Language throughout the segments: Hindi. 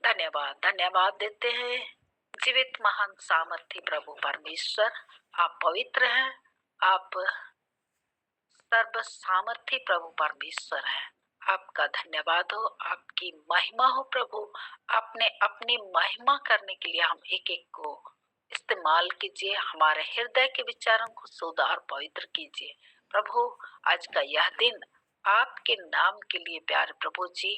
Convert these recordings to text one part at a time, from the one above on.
धन्यवाद धन्यवाद देते हैं जीवित महान सामर्थी प्रभु परमेश्वर। आप पवित्र हैं, आप सर्व सामर्थी प्रभु परमेश्वर हैं। आपका धन्यवाद हो, आपकी महिमा हो प्रभु। आपने अपनी महिमा करने के लिए हम एक एक को इस्तेमाल कीजिए, हमारे हृदय के विचारों को शुद्ध और पवित्र कीजिए प्रभु। आज का यह दिन आपके नाम के लिए प्यारे प्रभु जी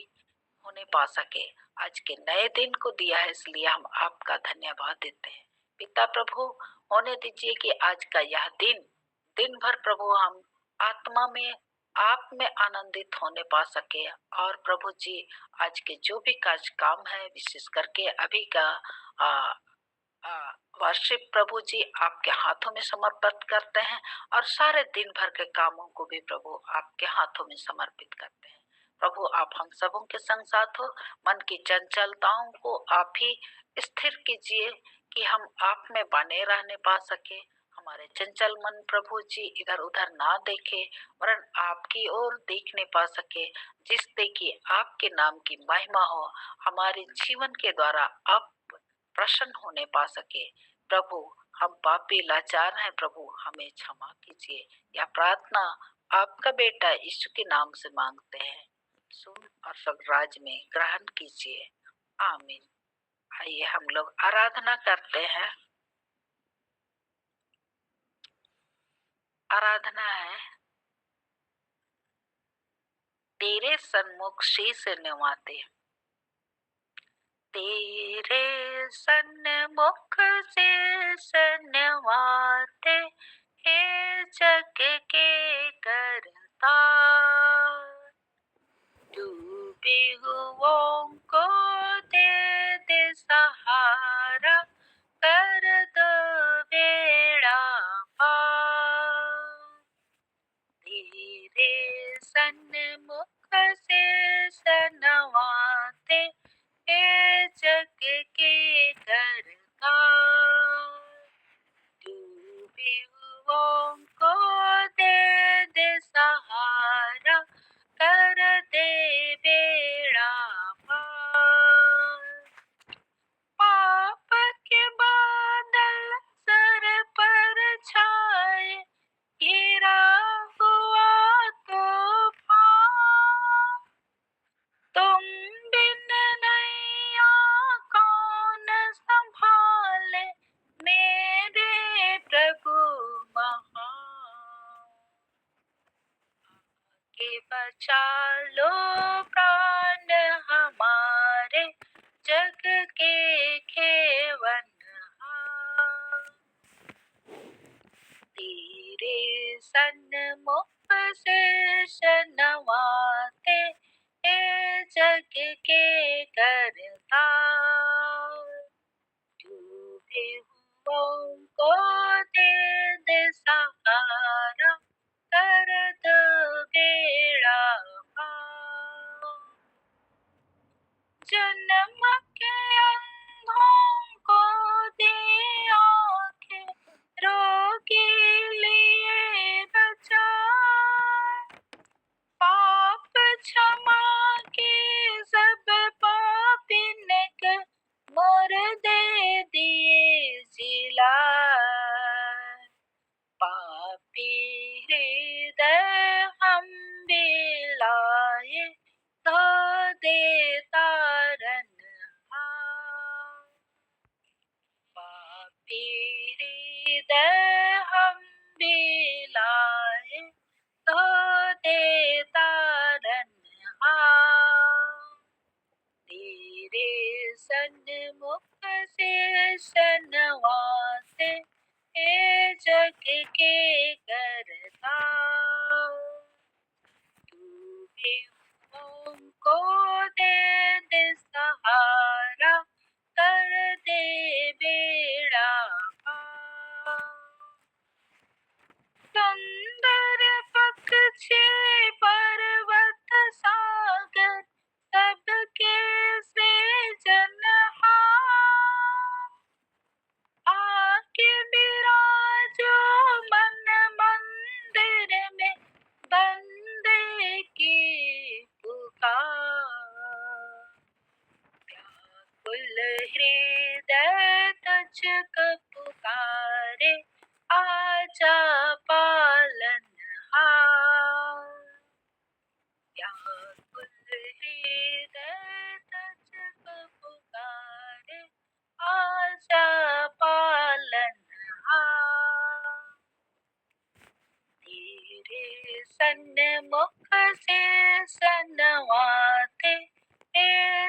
होने पा सके, आज के नए दिन को दिया है, इसलिए हम आपका धन्यवाद देते हैं पिता प्रभु। होने दीजिए कि आज का यह दिन दिन भर प्रभु हम आत्मा में आप में आनंदित होने पा सके। और प्रभु जी आज के जो भी कार्य काम है, विशेष करके अभी का वर्शिप प्रभु जी आपके हाथों में समर्पित करते हैं, और सारे दिन भर के कामों को भी प्रभु आपके हाथों में समर्पित करते हैं। प्रभु आप हम सबों के संग साथ हो, मन की चंचलताओं को आप ही स्थिर कीजिए कि हम आप में बने रहने पा सके। हमारे चंचल मन प्रभु जी इधर उधर ना देखे, वरन आपकी ओर देखने पा सके, जिससे कि आपके नाम की महिमा हो, हमारे जीवन के द्वारा आप प्रसन्न होने पा सके। प्रभु हम पापी लाचार हैं, प्रभु हमें क्षमा कीजिए। यह प्रार्थना आपका बेटा यीशु के नाम से मांगते हैं, सुन और स्वर्गराज में ग्रहण कीजिए, आमीन। आइए हम लोग आराधना करते हैं। आराधना है, तेरे सन्मुख शीश नवाते, तेरे सन्मुख शीश नवाते, हे जग के करता, डूबे हुओं को दे दे सहारा, कर दो बेड़ा पार। तेरे सन्मुख से नवाते, हे जग के करता, डूबे हुओं को दे दे सहारा, कर दे बेड़ा पार। पाप के बादल सर पर छाए, गिरा हुआ तूफान, तुम बिन नैया कौन संभाले, मेरे प्रभु महान। के बचा लो प्राण हमारे, जग के खेवनहार। तेरे सन्मुख से नवाते, हे जग के करता, डूबे हुओं को दे दे सहारा, कर दो बेड़ा पार। जन्म के अंधों को दे आँखें, रोगी लिए बचाए, पाप क्षमा के सब पापिन के, मुर्दे दिए जिलाए। पापी हृदय हम बिलाए, धो दे तारन हार। पापी हृदय हम बिलाए, धो दे तारन हार। तेरे सन्मुख से नवाते, हे जग के करता, डूबे हुओं को दे दे सहारा, कर दे बेड़ा पार। सुंदर पक्षी पर्वत सागर, सबके सृजनहार, आके विराजो मन मंदिर में, हृदय तज क पुकारे, आजा पालनहार। व्याकुल हृदय तज क पुकारे, आजा पालनहार। तेरे सन्मुख से सनवाते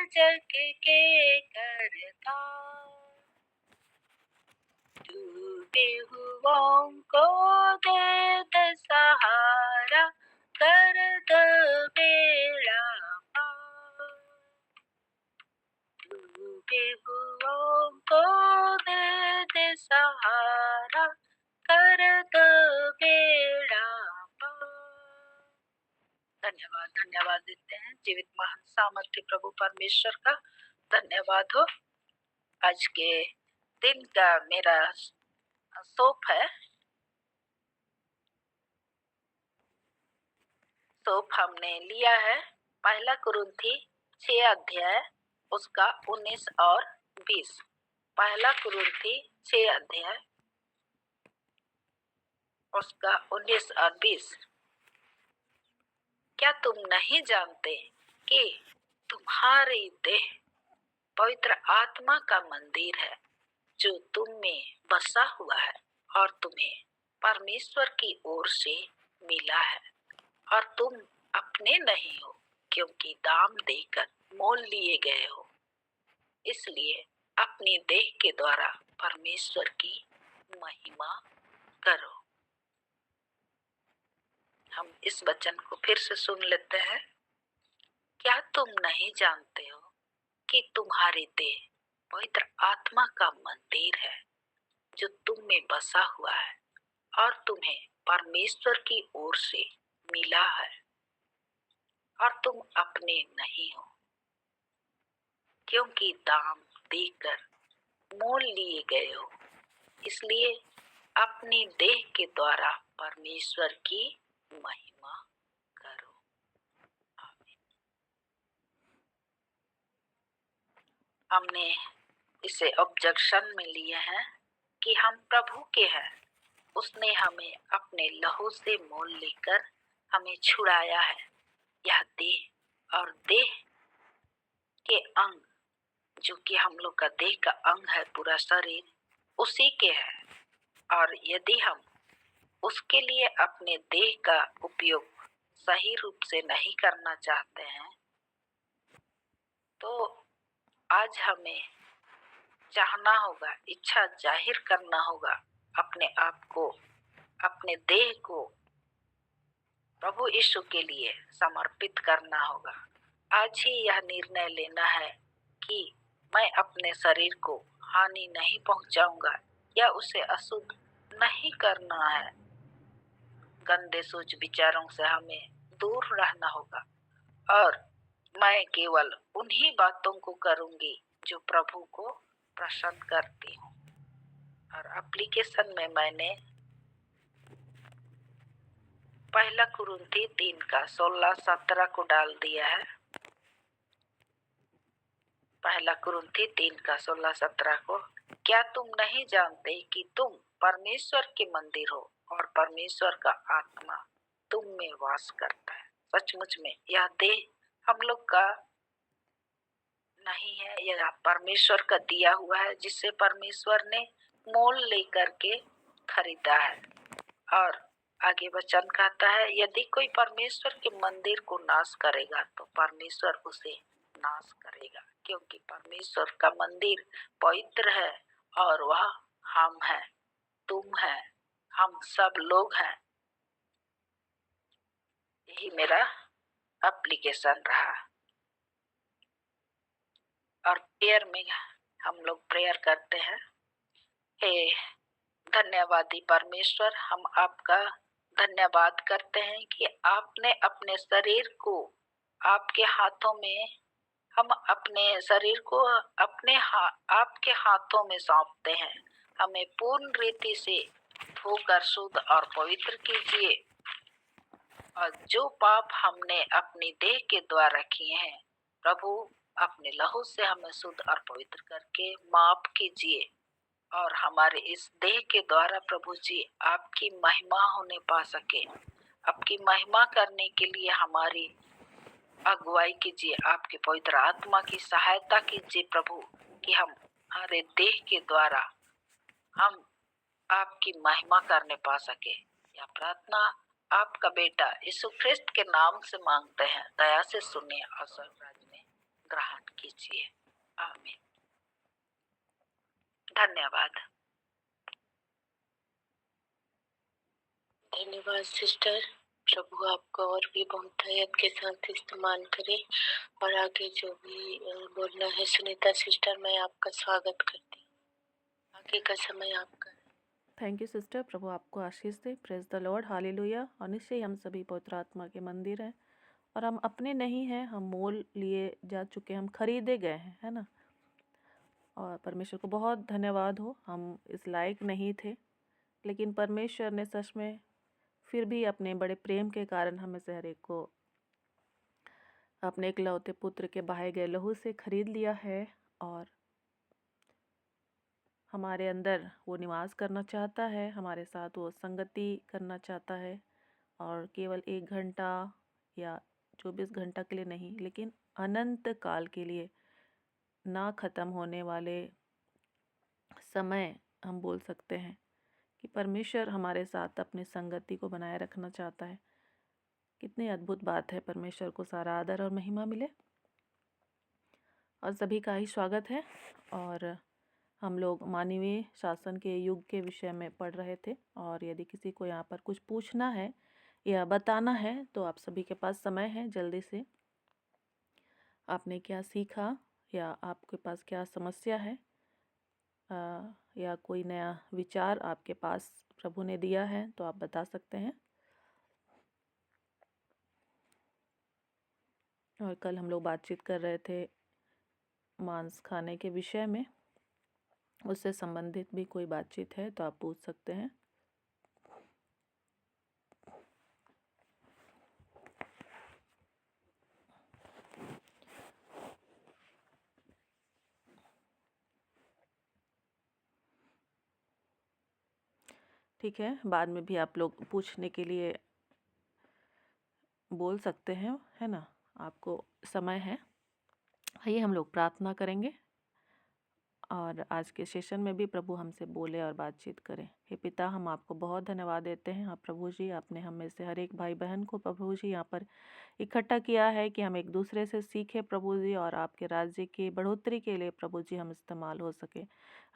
जग के करतार। डूबे हुओं को दे दे सहारा, कर दो बेड़ा पार। डूबे हुओं को दे दे सहारा, कर दो बेड़ा पार। धन्यवाद धन्यवाद देते हैं जीवित महान सामर्थ्य प्रभु परमेश्वर का। धन्यवाद हो। आज के दिन का मेरा सोप है। सोप हमने लिया है पहला कुरिन्थी 6 अध्याय उसका 19 और 20। पहला कुरिन्थी 6 अध्याय उसका 19 और 20। क्या तुम नहीं जानते कि तुम्हारी देह पवित्र आत्मा का मंदिर है जो तुम में बसा हुआ है और तुम्हें परमेश्वर की ओर से मिला है, और तुम अपने नहीं हो क्योंकि दाम देकर मोल लिए गए हो। इसलिए अपनी देह के द्वारा परमेश्वर की महिमा करो। हम इस वचन को फिर से सुन लेते हैं। क्या तुम नहीं जानते हो कि तुम्हारी देह पवित्र आत्मा का मंदिर है जो तुम में बसा हुआ है और तुम्हें परमेश्वर की ओर से मिला है, और तुम अपने नहीं हो क्योंकि दाम देकर मोल लिए गए हो। इसलिए अपनी देह के द्वारा परमेश्वर की महिमा करो। आमीन। हमने इसे ऑब्जेक्शन में लिए हैं कि हम प्रभु के हैं। उसने हमें अपने लहू से मोल लेकर हमें छुड़ाया है। यह देह और देह के अंग, जो कि हम लोग का देह का अंग है, पूरा शरीर उसी के है। और यदि हम उसके लिए अपने देह का उपयोग सही रूप से नहीं करना चाहते हैं, तो आज हमें चाहना होगा, इच्छा जाहिर करना होगा, अपने आप को, अपने देह को प्रभु यीशु के लिए समर्पित करना होगा। आज ही यह निर्णय लेना है कि मैं अपने शरीर को हानि नहीं पहुंचाऊंगा या उसे अशुद्ध नहीं करना है। गंदे सोच विचारों से हमें दूर रहना होगा और मैं केवल उन्हीं बातों को करूंगी जो प्रभु को प्रसन्न करती हूँ। और एप्लीकेशन में मैंने पहला कुरिन्थी 3 का 16-17 को डाल दिया है। पहला कुरिन्थी 3 का 16-17 को, क्या तुम नहीं जानते कि तुम परमेश्वर के मंदिर हो और परमेश्वर का आत्मा तुम में वास करता है। सचमुच में यह देह हम लोग का नहीं है, यह परमेश्वर का दिया हुआ है, जिसे परमेश्वर ने मोल लेकर के खरीदा है। और आगे वचन कहता है, यदि कोई परमेश्वर के मंदिर को नाश करेगा तो परमेश्वर उसे नाश करेगा, क्योंकि परमेश्वर का मंदिर पवित्र है और वह हम हैं, तुम हैं, हम सब लोग हैं। यही मेरा एप्लीकेशन रहा। और प्रेयर में हम लोग प्रेयर करते हैं। हे धन्यवादी परमेश्वर, हम आपका धन्यवाद करते हैं कि आपने अपने शरीर को आपके हाथों में, हम अपने शरीर को आपके हाथों में सौंपते हैं। हमें पूर्ण रीति से धोकर शुद्ध और पवित्र कीजिए, और जो पाप हमने अपनी देह के द्वारा किए हैं प्रभु, अपने लहू से हमें शुद्ध और पवित्र करके माफ कीजिए और हमारे इस देह के द्वारा प्रभु जी आपकी महिमा होने पा सके। आपकी महिमा करने के लिए हमारी अगुवाई कीजिए, आपके पवित्र आत्मा की सहायता कीजिए प्रभु, कि हम हमारे देह के द्वारा हम आपकी महिमा करने पा सके। यह प्रार्थना आपका बेटा यीशु ख्रिस्त के नाम से मांगते हैं, दया से सुनिए और स्वर्ग में ग्रहण कीजिए। आमीन। धन्यवाद। धन्यवाद सिस्टर। प्रभु आपको और भी बहुतायत के साथ इस्तेमाल करे। और आगे जो भी बोलना है सुनीता सिस्टर, मैं आपका स्वागत करती हूँ। आगे का समय आपका। Thank you sister. प्रभु आपको आशीष दे। Praise the Lord, hallelujah. और निश्चय ही हम सभी पवित्र आत्मा के मंदिर हैं और हम अपने नहीं हैं, हम मोल लिए जा चुके, हम खरीदे गए हैं, है ना। और परमेश्वर को बहुत धन्यवाद हो, हम इस लायक नहीं थे, लेकिन परमेश्वर ने सच में फिर भी अपने बड़े प्रेम के कारण हमें से हर एक को अपने इकलौते पुत्र के बहाए गए लहू से खरीद लिया है और हमारे अंदर वो निवास करना चाहता है, हमारे साथ वो संगति करना चाहता है। और केवल 1 घंटा या 24 घंटा के लिए नहीं, लेकिन अनंत काल के लिए, ना ख़त्म होने वाले समय हम बोल सकते हैं कि परमेश्वर हमारे साथ अपनी संगति को बनाए रखना चाहता है। कितनी अद्भुत बात है। परमेश्वर को सारा आदर और महिमा मिले। और सभी का ही स्वागत है। और हम लोग मानवीय शासन के युग के विषय में पढ़ रहे थे, और यदि किसी को यहाँ पर कुछ पूछना है या बताना है तो आप सभी के पास समय है। जल्दी से आपने क्या सीखा या आपके पास क्या समस्या है, या कोई नया विचार आपके पास प्रभु ने दिया है तो आप बता सकते हैं। और कल हम लोग बातचीत कर रहे थे मांस खाने के विषय में, उससे संबंधित भी कोई बातचीत है तो आप पूछ सकते हैं। ठीक है, बाद में भी आप लोग पूछने के लिए बोल सकते हैं, है ना, आपको समय है। आइए हम लोग प्रार्थना करेंगे और आज के सेशन में भी प्रभु हमसे बोले और बातचीत करें। हे पिता, हम आपको बहुत धन्यवाद देते हैं। आप प्रभु जी, आपने हम में से हर एक भाई बहन को प्रभु जी यहाँ पर इकट्ठा किया है कि हम एक दूसरे से सीखें प्रभु जी, और आपके राज्य की बढ़ोतरी के लिए प्रभु जी हम इस्तेमाल हो सके।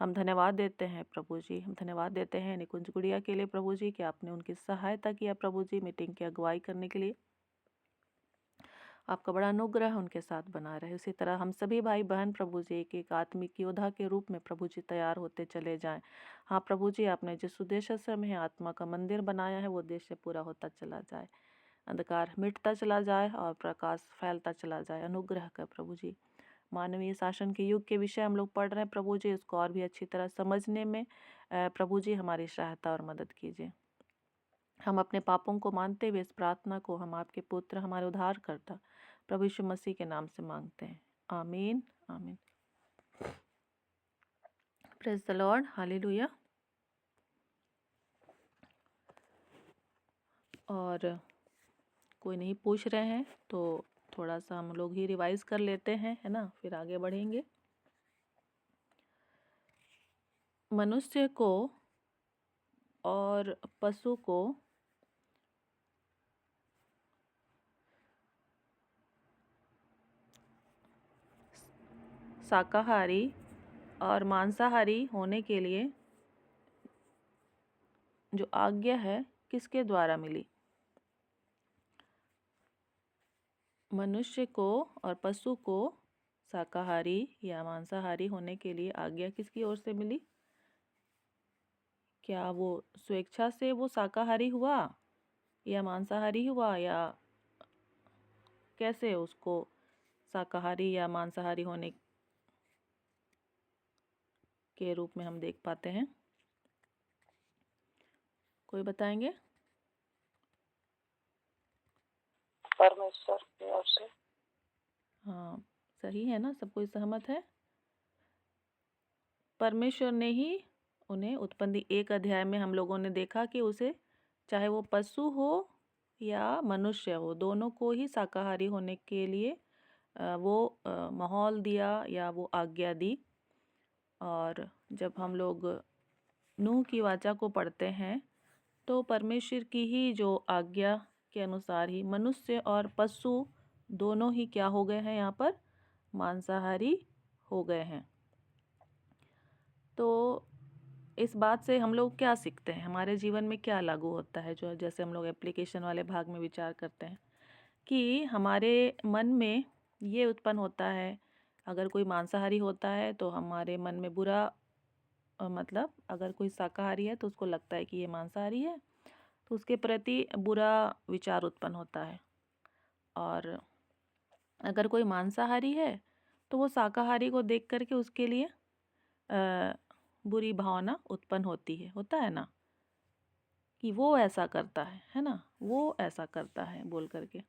हम धन्यवाद देते हैं प्रभु जी। हम धन्यवाद देते हैं निकुंज गुड़िया के लिए प्रभु जी, कि आपने उनकी सहायता किया प्रभु जी मीटिंग की अगुवाई करने के लिए। आपका बड़ा अनुग्रह उनके साथ बना रहे। उसी तरह हम सभी भाई बहन प्रभु जी एक एक आत्मिक योद्धा के रूप में प्रभु जी तैयार होते चले जाएं। हाँ प्रभु जी, आपने जिस उद्देश्य से हमें आत्मा का मंदिर बनाया है वो उद्देश्य पूरा होता चला जाए, अंधकार मिटता चला जाए और प्रकाश फैलता चला जाए। अनुग्रह कर प्रभु जी। मानवीय शासन के युग के विषय हम लोग पढ़ रहे हैं प्रभु जी, उसको और भी अच्छी तरह समझने में प्रभु जी हमारी सहायता और मदद कीजिए। हम अपने पापों को मानते हुए इस प्रार्थना को हम आपके पुत्र हमारे उद्धारकर्ता प्रभु यीशु मसीह के नाम से मांगते हैं। आमीन आमीन। Praise the Lord, hallelujah. और कोई नहीं पूछ रहे हैं तो थोड़ा सा हम लोग ही रिवाइज कर लेते हैं, है ना, फिर आगे बढ़ेंगे। मनुष्य को और पशु को शाकाहारी और मांसाहारी होने के लिए जो आज्ञा है किसके द्वारा मिली? मनुष्य को और पशु को शाकाहारी या मांसाहारी होने के लिए आज्ञा किसकी ओर से मिली? क्या वो स्वेच्छा से वो शाकाहारी हुआ या मांसाहारी हुआ, या कैसे उसको शाकाहारी या मांसाहारी होने के रूप में हम देख पाते हैं? कोई बताएंगे? परमेश्वर की ओर से। हाँ, सही है ना? सब कोई सहमत है? परमेश्वर ने ही उन्हें उत्पत्ति 1 अध्याय में हम लोगों ने देखा कि उसे चाहे वो पशु हो या मनुष्य हो, दोनों को ही शाकाहारी होने के लिए माहौल दिया या वो आज्ञा दी। और जब हम लोग नूह की वाचा को पढ़ते हैं तो परमेश्वर की ही जो आज्ञा के अनुसार ही मनुष्य और पशु दोनों ही क्या हो गए हैं, यहाँ पर मांसाहारी हो गए हैं। तो इस बात से हम लोग क्या सीखते हैं, हमारे जीवन में क्या लागू होता है, जो जैसे हम लोग एप्लीकेशन वाले भाग में विचार करते हैं कि हमारे मन में ये उत्पन्न होता है, अगर कोई मांसाहारी होता है तो हमारे मन में बुरा मतलब अगर कोई शाकाहारी है तो उसको लगता है कि ये मांसाहारी है, तो उसके प्रति बुरा विचार उत्पन्न होता है। और अगर कोई मांसाहारी है तो वो शाकाहारी को देख करके उसके लिए बुरी भावना उत्पन्न होता है ना, कि वो ऐसा करता है ना, वो ऐसा करता है बोल करके,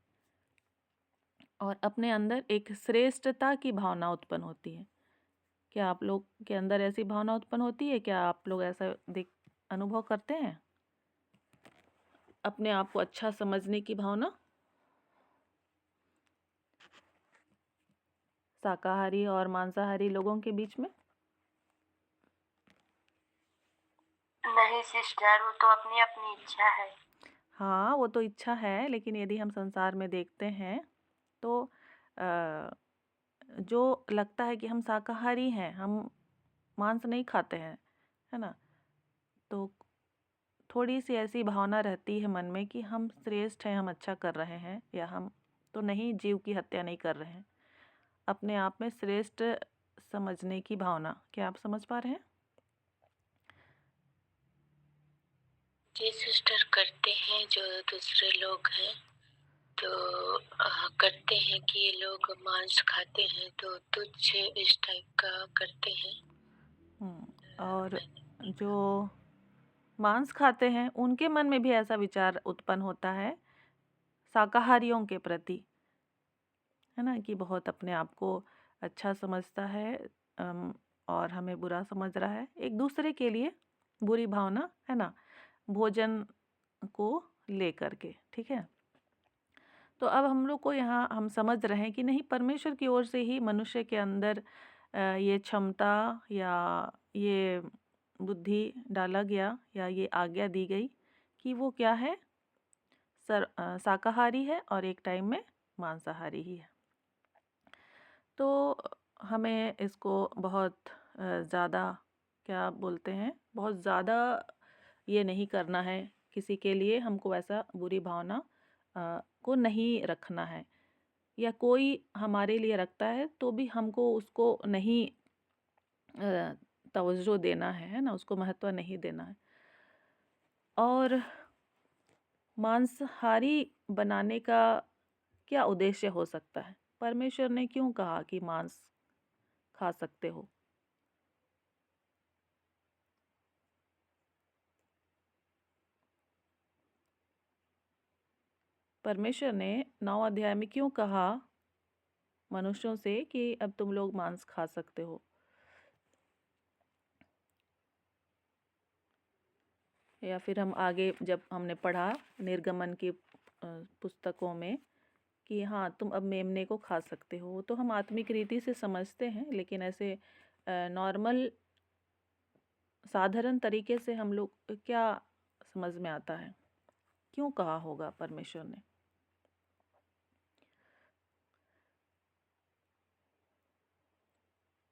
और अपने अंदर एक श्रेष्ठता की भावना उत्पन्न होती है। क्या आप लोग के अंदर ऐसी भावना उत्पन्न होती है? क्या आप लोग ऐसा अनुभव करते हैं? अपने आप को अच्छा समझने की भावना शाकाहारी और मांसाहारी लोगों के बीच में? नहीं सिस्टर, वो तो अपनी अपनी इच्छा है। हाँ, वो तो इच्छा है, लेकिन यदि हम संसार में देखते हैं तो जो लगता है कि हम शाकाहारी हैं, हम मांस नहीं खाते हैं, है ना, तो थोड़ी सी ऐसी भावना रहती है मन में कि हम श्रेष्ठ हैं, हम अच्छा कर रहे हैं, या हम तो नहीं जीव की हत्या नहीं कर रहे हैं। अपने आप में श्रेष्ठ समझने की भावना, क्या आप समझ पा रहे हैं? जी सिस्टर, करते हैं जो दूसरे लोग हैं तो करते हैं कि ये लोग मांस खाते हैं तो तुच्छ इस टाइप का करते हैं। और जो मांस खाते हैं उनके मन में भी ऐसा विचार उत्पन्न होता है शाकाहारियों के प्रति, है ना, कि बहुत अपने आप को अच्छा समझता है और हमें बुरा समझ रहा है, एक दूसरे के लिए बुरी भावना, है ना, भोजन को लेकर के। ठीक है, तो अब हम लोग को यहाँ हम समझ रहे हैं कि नहीं, परमेश्वर की ओर से ही मनुष्य के अंदर ये क्षमता या ये बुद्धि डाला गया या ये आज्ञा दी गई कि वो क्या है, शाकाहारी है और एक टाइम में मांसाहारी ही है। तो हमें इसको बहुत ज़्यादा क्या बोलते हैं, बहुत ज़्यादा ये नहीं करना है, किसी के लिए हमको ऐसा बुरी भावना को नहीं रखना है, या कोई हमारे लिए रखता है तो भी हमको उसको नहीं तवज्जो देना है ना, उसको महत्व नहीं देना है। और मांसाहारी बनाने का क्या उद्देश्य हो सकता है? परमेश्वर ने क्यों कहा कि मांस खा सकते हो? परमेश्वर ने 9 अध्याय में क्यों कहा मनुष्यों से कि अब तुम लोग मांस खा सकते हो? या फिर हम आगे जब हमने पढ़ा निर्गमन की पुस्तकों में कि हाँ तुम अब मेमने को खा सकते हो, तो हम आत्मिक रीति से समझते हैं, लेकिन ऐसे नॉर्मल साधारण तरीके से हम लोग क्या समझ में आता है, क्यों कहा होगा परमेश्वर ने?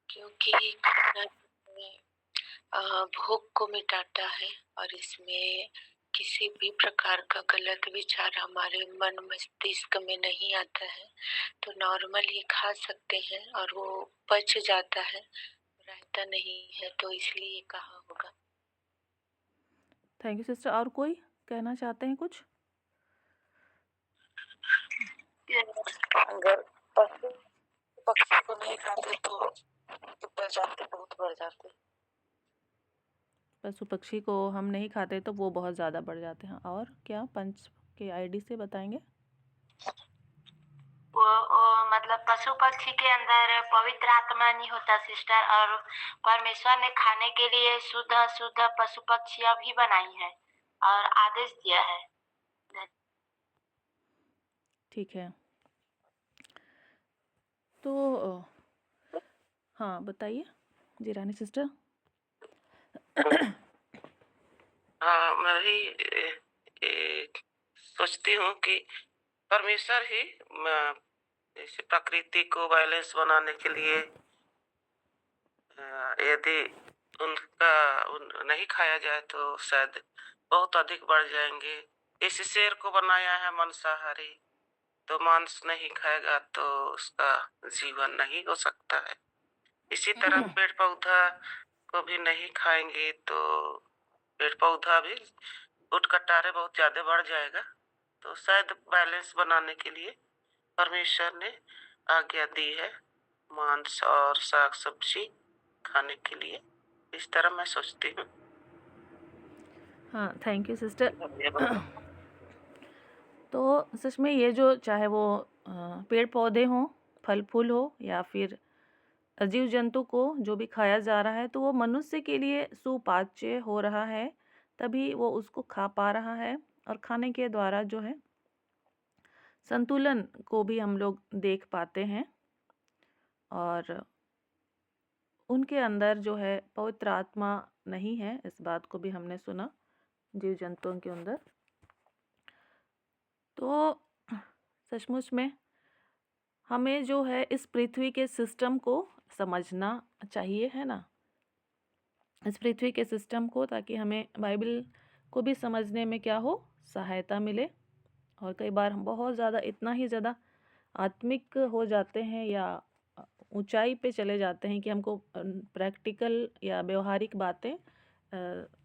क्योंकि भूख को मिटाता है और इसमें किसी भी प्रकार का गलत विचार हमारे मन मस्तिष्क में नहीं आता है, तो नॉर्मल ही खा सकते हैं और वो पच जाता है, रहता नहीं है, तो इसलिए कहा होगा। Thank you sister. और कोई कहना चाहते हैं कुछ? अगर पशु पक्षी को नहीं खाते तो प्रजाति बहुत बढ़ जाती है। पशु पक्षी को हम नहीं खाते तो वो बहुत ज़्यादा बढ़ जाते हैं। और क्या पंच के आईडी से बताएंगे? वो मतलब मतलब पशु पक्षी के अंदर पवित्र आत्मा नहीं होता सिस्टर, और परमेश्वर ने खाने के लिए शुद्ध शुद्ध पशु पक्षियां भी बनाई है और आदेश दिया है। ठीक है। तो हाँ बताइए जी रानी सिस्टर। हाँ, मैं भी सोचती हूँ कि परमेश्वर ही जैसे प्रकृति को बैलेंस बनाने के लिए यदि नहीं खाया जाए तो शायद बहुत अधिक बढ़ जाएंगे। इस शेर को बनाया है मांसाहारी, तो मांस नहीं खाएगा तो उसका जीवन नहीं हो सकता है। इसी तरह पेड़ पौधा को भी नहीं खाएंगे तो पेड़ पौधा भी उठ कटारे बहुत ज्यादा बढ़ जाएगा। तो शायद बैलेंस बनाने के लिए परमेश्वर ने आज्ञा दी है मांस और साग सब्जी खाने के लिए। इस तरह मैं सोचती हूँ। हाँ, थैंक यू सिस्टर। तो सच में ये जो चाहे वो पेड़ पौधे हों, फल फूल हो या फिर जीव जंतु को जो भी खाया जा रहा है, तो वो मनुष्य के लिए सुपाच्य हो रहा है, तभी वो उसको खा पा रहा है। और खाने के द्वारा जो है संतुलन को भी हम लोग देख पाते हैं, और उनके अंदर जो है पवित्र आत्मा नहीं है, इस बात को भी हमने सुना जीव जंतुओं के अंदर। तो सचमुच में हमें जो है इस पृथ्वी के सिस्टम को समझना चाहिए, है ना, इस पृथ्वी के सिस्टम को, ताकि हमें बाइबल को भी समझने में क्या हो, सहायता मिले। और कई बार हम बहुत ज़्यादा, इतना ही ज़्यादा आत्मिक हो जाते हैं या ऊंचाई पे चले जाते हैं कि हमको प्रैक्टिकल या व्यवहारिक बातें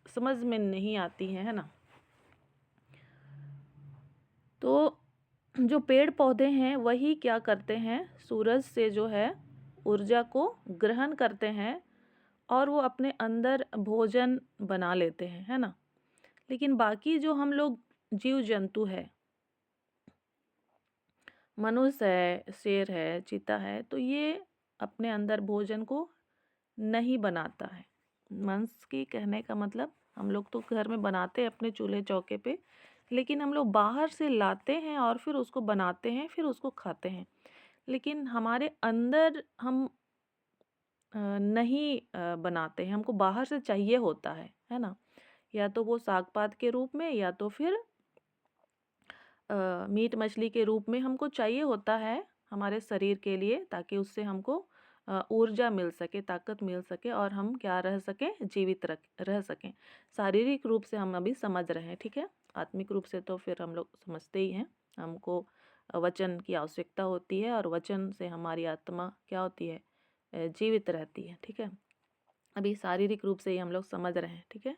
समझ में नहीं आती हैं, है ना। तो जो पेड़ पौधे हैं वही क्या करते हैं, सूरज से जो है ऊर्जा को ग्रहण करते हैं और वो अपने अंदर भोजन बना लेते हैं, है ना। लेकिन बाकी जो हम लोग जीव जंतु है, मनुष्य है, शेर है, चीता है, तो ये अपने अंदर भोजन को नहीं बनाता है। मांस की कहने का मतलब, हम लोग तो घर में बनाते हैं अपने चूल्हे चौके पे, लेकिन हम लोग बाहर से लाते हैं और फिर उसको बनाते हैं, फिर उसको खाते हैं। लेकिन हमारे अंदर हम नहीं बनाते हैं, हमको बाहर से चाहिए होता है ना। या तो वो साग पात के रूप में, या तो फिर मीट मछली के रूप में हमको चाहिए होता है हमारे शरीर के लिए, ताकि उससे हमको ऊर्जा मिल सके, ताकत मिल सके, और हम क्या रह सकें, जीवित रह सकें। शारीरिक रूप से हम अभी समझ रहे हैं, ठीक है। आत्मिक रूप से तो फिर हम लोग समझते ही हैं, हमको वचन की आवश्यकता होती है, और वचन से हमारी आत्मा क्या होती है, जीवित रहती है, ठीक है। अभी शारीरिक रूप से ही हम लोग समझ रहे हैं, ठीक है।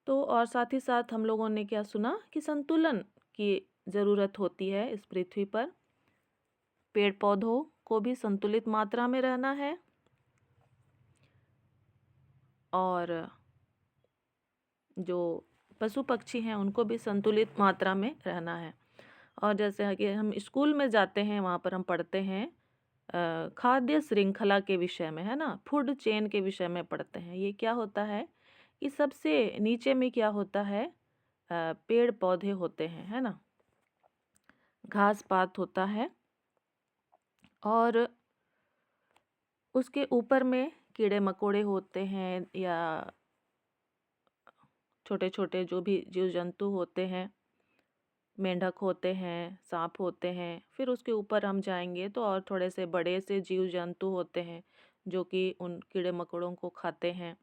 तो और साथ ही साथ हम लोगों ने क्या सुना कि संतुलन की ज़रूरत होती है इस पृथ्वी पर। पेड़ पौधों को भी संतुलित मात्रा में रहना है, और जो पशु पक्षी हैं उनको भी संतुलित मात्रा में रहना है। और जैसे कि हम स्कूल में जाते हैं, वहाँ पर हम पढ़ते हैं खाद्य श्रृंखला के विषय में, है ना, फूड चेन के विषय में पढ़ते हैं। ये क्या होता है कि सबसे नीचे में क्या होता है, पेड़ पौधे होते हैं, है ना, घास पात होता है, और उसके ऊपर में कीड़े मकोड़े होते हैं, या छोटे छोटे जो भी जीव जंतु होते हैं, मेंढक होते हैं, सांप होते हैं। फिर उसके ऊपर हम जाएंगे तो और थोड़े से बड़े से जीव जंतु होते हैं जो कि उन कीड़े मकोड़ों को खाते हैं।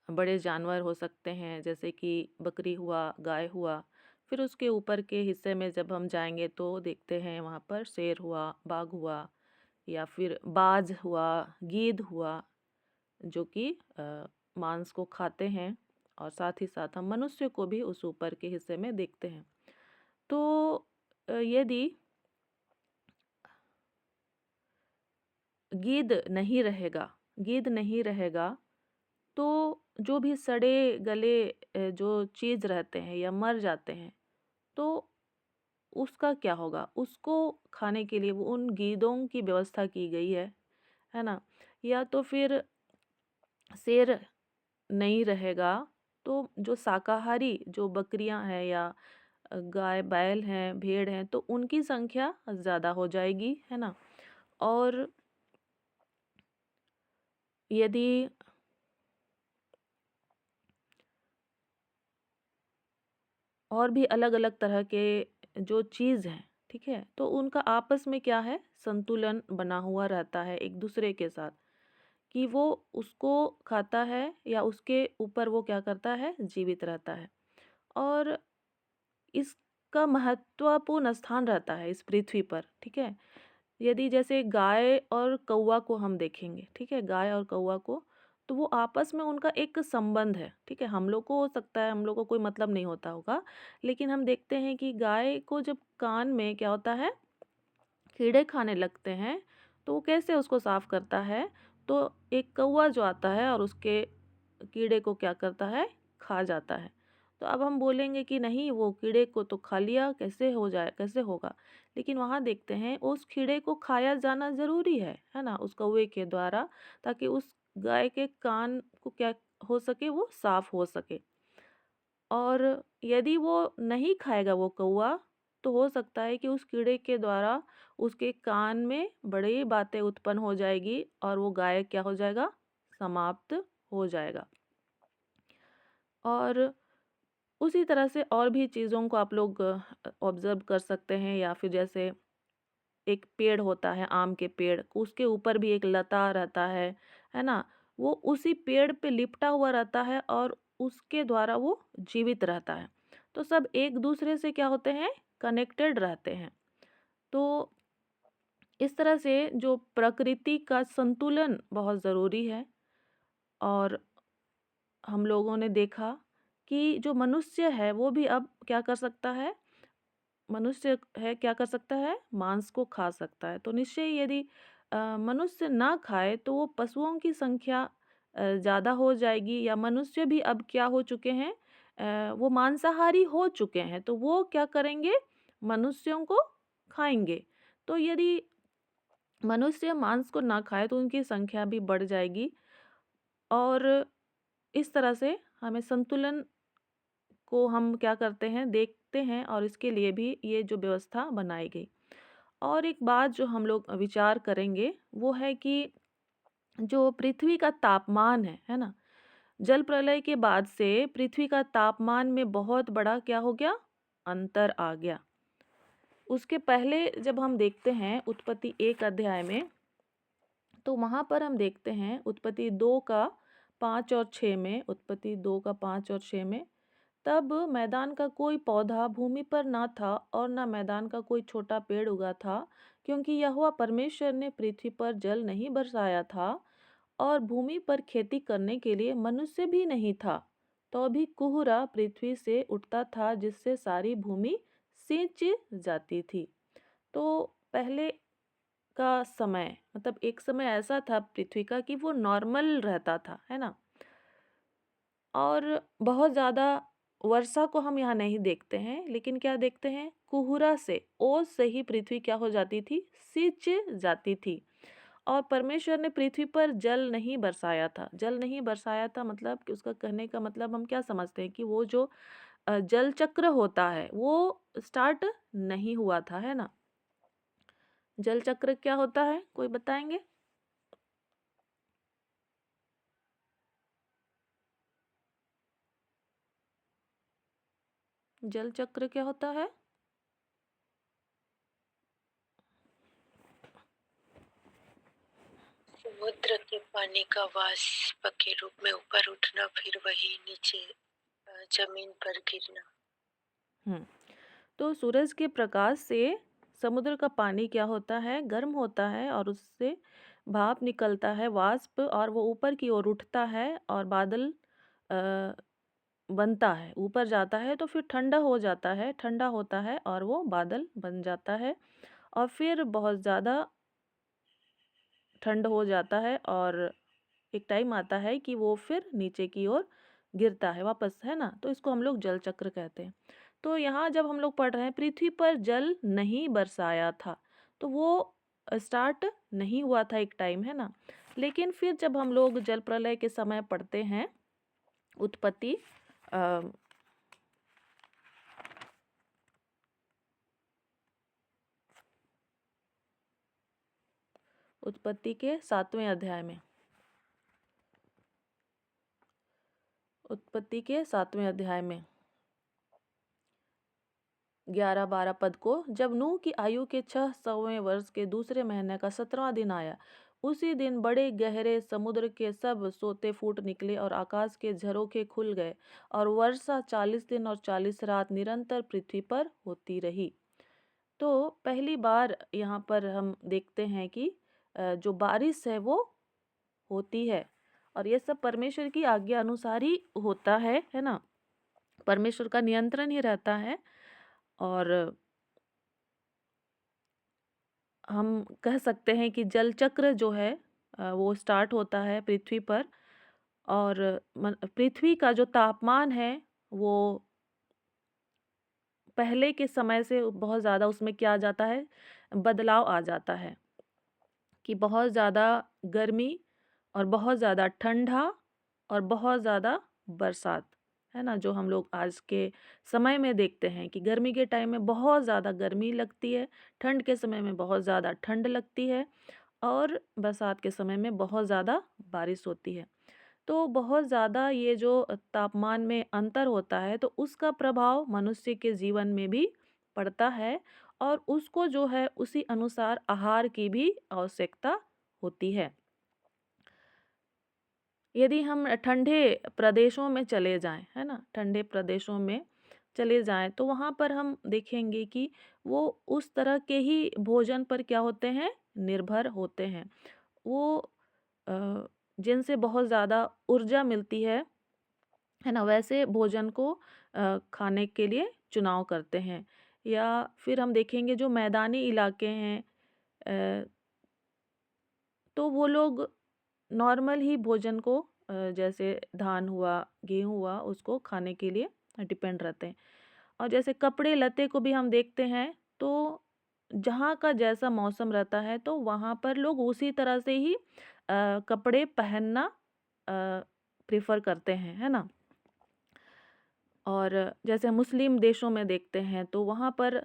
बड़े जानवर हो सकते हैं, जैसे कि बकरी हुआ, गाय हुआ। फिर उसके ऊपर के हिस्से में जब हम जाएंगे तो देखते हैं वहाँ पर शेर हुआ, बाघ हुआ, या फिर बाज हुआ, गीद हुआ, जो कि मांस को खाते हैं। और साथ ही साथ हम मनुष्य को भी उस ऊपर के हिस्से में देखते हैं। तो यदि गीद नहीं रहेगा तो जो भी सड़े गले जो चीज़ रहते हैं या मर जाते हैं, तो उसका क्या होगा? उसको खाने के लिए वो उन गीदों की व्यवस्था की गई है ना? या तो फिर शेर नहीं रहेगा, तो जो शाकाहारी जो बकरियां हैं या गाय बैल हैं भेड़ हैं तो उनकी संख्या ज़्यादा हो जाएगी, है ना? और यदि और भी अलग-अलग तरह के जो चीज़ हैं, ठीक है? तो उनका आपस में क्या है, संतुलन बना हुआ रहता है एक दूसरे के साथ, कि वो उसको खाता है या उसके ऊपर वो क्या करता है, जीवित रहता है। और इसका महत्वपूर्ण स्थान रहता है इस पृथ्वी पर, ठीक है? यदि जैसे गाय और कौवा को हम देखेंगे, ठीक है? गाय और कौवा को, तो वो आपस में उनका एक संबंध है, ठीक है? हम लोग को हो सकता है हम लोग को कोई मतलब नहीं होता होगा, लेकिन हम देखते हैं कि गाय को जब कान में क्या होता है, कीड़े खाने लगते हैं, तो वो कैसे उसको साफ करता है? तो एक कौवा जो आता है और उसके कीड़े को क्या करता है? खा जाता है। तो अब हम बोलेंगे कि नहीं वो कीड़े को तो खा लिया, कैसे हो जाए कैसे होगा? लेकिन वहाँ देखते हैं उस कीड़े को खाया जाना ज़रूरी है ना? उस कौवे के द्वारा, ताकि उस गाय के कान को क्या हो सके, वो साफ हो सके। और यदि वो नहीं खाएगा वो कौवा, तो हो सकता है कि उस कीड़े के द्वारा उसके कान में बड़ी बातें उत्पन्न हो जाएगी और वो गाय क्या हो जाएगा? समाप्त हो जाएगा। और उसी तरह से और भी चीज़ों को आप लोग ऑब्ज़र्व कर सकते हैं, या फिर जैसे एक पेड़ होता है आम के पेड़, उसके ऊपर भी एक लता रहता है ना? वो उसी पेड़ पे लिपटा हुआ रहता है और उसके द्वारा वो जीवित रहता है। तो सब एक दूसरे से क्या होते हैं? कनेक्टेड रहते हैं। तो इस तरह से जो प्रकृति का संतुलन बहुत ज़रूरी है। और हम लोगों ने देखा कि जो मनुष्य है वो भी अब क्या कर सकता है, मनुष्य है क्या कर सकता है, मांस को खा सकता है। तो निश्चय यदि मनुष्य ना खाए तो वो पशुओं की संख्या ज़्यादा हो जाएगी, या मनुष्य भी अब क्या हो चुके हैं, वो मांसाहारी हो चुके हैं, तो वो क्या करेंगे, मनुष्यों को खाएंगे। तो यदि मनुष्य मांस को ना खाए तो उनकी संख्या भी बढ़ जाएगी। और इस तरह से हमें संतुलन को हम क्या करते हैं, देखते हैं, और इसके लिए भी ये जो व्यवस्था बनाई गई। और एक बात जो हम लोग विचार करेंगे वो है कि जो पृथ्वी का तापमान है ना? जल प्रलय के बाद से पृथ्वी का तापमान में बहुत बड़ा क्या हो गया? अंतर आ गया। उसके पहले जब हम देखते हैं उत्पत्ति 1 अध्याय में, तो वहाँ पर हम देखते हैं उत्पत्ति 2 का 5 और 6 में, उत्पत्ति 2 का 5 और 6 में, तब मैदान का कोई पौधा भूमि पर ना था और ना मैदान का कोई छोटा पेड़ उगा था, क्योंकि यहोवा परमेश्वर ने पृथ्वी पर जल नहीं बरसाया था और भूमि पर खेती करने के लिए मनुष्य भी नहीं था। तो भी कुहरा पृथ्वी से उठता था जिससे सारी भूमि सींच जाती थी। तो पहले का समय, मतलब एक समय ऐसा था पृथ्वी का कि वो नॉर्मल रहता था, है ना? और बहुत ज़्यादा वर्षा को हम यहाँ नहीं देखते हैं, लेकिन क्या देखते हैं, कुहुरा से, ओस से ही पृथ्वी क्या हो जाती थी, सिंच जाती थी। और परमेश्वर ने पृथ्वी पर जल नहीं बरसाया था। जल नहीं बरसाया था मतलब कि उसका कहने का मतलब हम क्या समझते हैं कि वो जो जल चक्र होता है वो स्टार्ट नहीं हुआ था, है ना? जल चक्र क्या होता है, कोई बताएंगे? जल चक्र क्या होता है? समुद्र के पानी का वाष्प के रूप में ऊपर उठना, फिर वही नीचे जमीन पर गिरना। हम्म तो सूरज के प्रकाश से समुद्र का पानी क्या होता है, गर्म होता है और उससे भाप निकलता है, वाष्प, और वो ऊपर की ओर उठता है और बादल अ, बनता है, ऊपर जाता है तो फिर ठंडा हो जाता है, ठंडा होता है और वो बादल बन जाता है। और फिर बहुत ज़्यादा ठंड हो जाता है और एक टाइम आता है कि वो फिर नीचे की ओर गिरता है वापस, है ना? तो इसको हम लोग जल चक्र कहते हैं। तो यहाँ जब हम लोग पढ़ रहे हैं पृथ्वी पर जल नहीं बरसाया था, तो वो स्टार्ट नहीं हुआ था एक टाइम, है ना। लेकिन फिर जब हम लोग जल प्रलय के समय पढ़ते हैं उत्पत्ति अ, उत्पत्ति के 7वें अध्याय में, उत्पत्ति के 7वें अध्याय में 11-12 पद को, जब नूह की आयु के 600वें वर्ष के दूसरे महीने का 17वां दिन आया, उसी दिन बड़े गहरे समुद्र के सब सोते फूट निकले और आकाश के झरोखे खुल गए और वर्षा 40 दिन और 40 रात निरंतर पृथ्वी पर होती रही। तो पहली बार यहाँ पर हम देखते हैं कि जो बारिश है वो होती है, और ये सब परमेश्वर की आज्ञा अनुसार ही होता है ना। परमेश्वर का नियंत्रण ही रहता है। और हम कह सकते हैं कि जल चक्र जो है वो स्टार्ट होता है पृथ्वी पर, और पृथ्वी का जो तापमान है वो पहले के समय से बहुत ज़्यादा उसमें क्या आ जाता है, बदलाव आ जाता है कि बहुत ज़्यादा गर्मी और बहुत ज़्यादा ठंडा और बहुत ज़्यादा बरसात, है ना। जो हम लोग आज के समय में देखते हैं कि गर्मी के टाइम में बहुत ज़्यादा गर्मी लगती है, ठंड के समय में बहुत ज़्यादा ठंड लगती है, और बरसात के समय में बहुत ज़्यादा बारिश होती है। तो बहुत ज़्यादा ये जो तापमान में अंतर होता है, तो उसका प्रभाव मनुष्य के जीवन में भी पड़ता है, और उसको जो है उसी अनुसार आहार की भी आवश्यकता होती है। यदि हम ठंडे प्रदेशों में चले जाएं, है ना, ठंडे प्रदेशों में चले जाएं, तो वहाँ पर हम देखेंगे कि वो उस तरह के ही भोजन पर क्या होते हैं, निर्भर होते हैं। वो अ, जिनसे बहुत ज़्यादा ऊर्जा मिलती है ना, वैसे भोजन को खाने के लिए चुनाव करते हैं। या फिर हम देखेंगे जो मैदानी इलाके हैं, अ, तो वो लोग नॉर्मल ही भोजन को जैसे धान हुआ, गेहूँ हुआ, उसको खाने के लिए डिपेंड रहते हैं। और जैसे कपड़े लत्ते को भी हम देखते हैं, तो जहाँ का जैसा मौसम रहता है तो वहाँ पर लोग उसी तरह से ही कपड़े पहनना प्रेफर करते हैं, है ना। और जैसे मुस्लिम देशों में देखते हैं तो वहाँ पर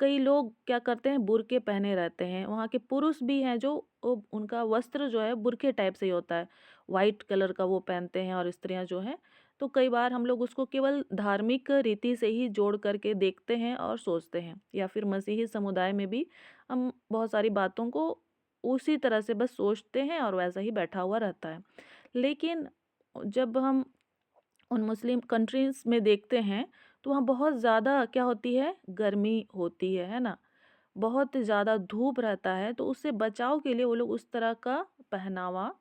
कई लोग क्या करते हैं, बुर्के पहने रहते हैं। वहाँ के पुरुष भी हैं जो उनका वस्त्र जो है बुर्के टाइप से ही होता है, वाइट कलर का वो पहनते हैं। और स्त्रियाँ जो हैं, तो कई बार हम लोग उसको केवल धार्मिक रीति से ही जोड़ करके देखते हैं और सोचते हैं, या फिर मसीही समुदाय में भी हम बहुत सारी बातों को उसी तरह से बस सोचते हैं और वैसा ही बैठा हुआ रहता है। लेकिन जब हम उन मुस्लिम कंट्रीज़ में देखते हैं, तो वहाँ बहुत ज़्यादा क्या होती है, गर्मी होती है ना? बहुत ज़्यादा धूप रहता है, तो उससे बचाव के लिए वो लोग उस तरह का पहनावा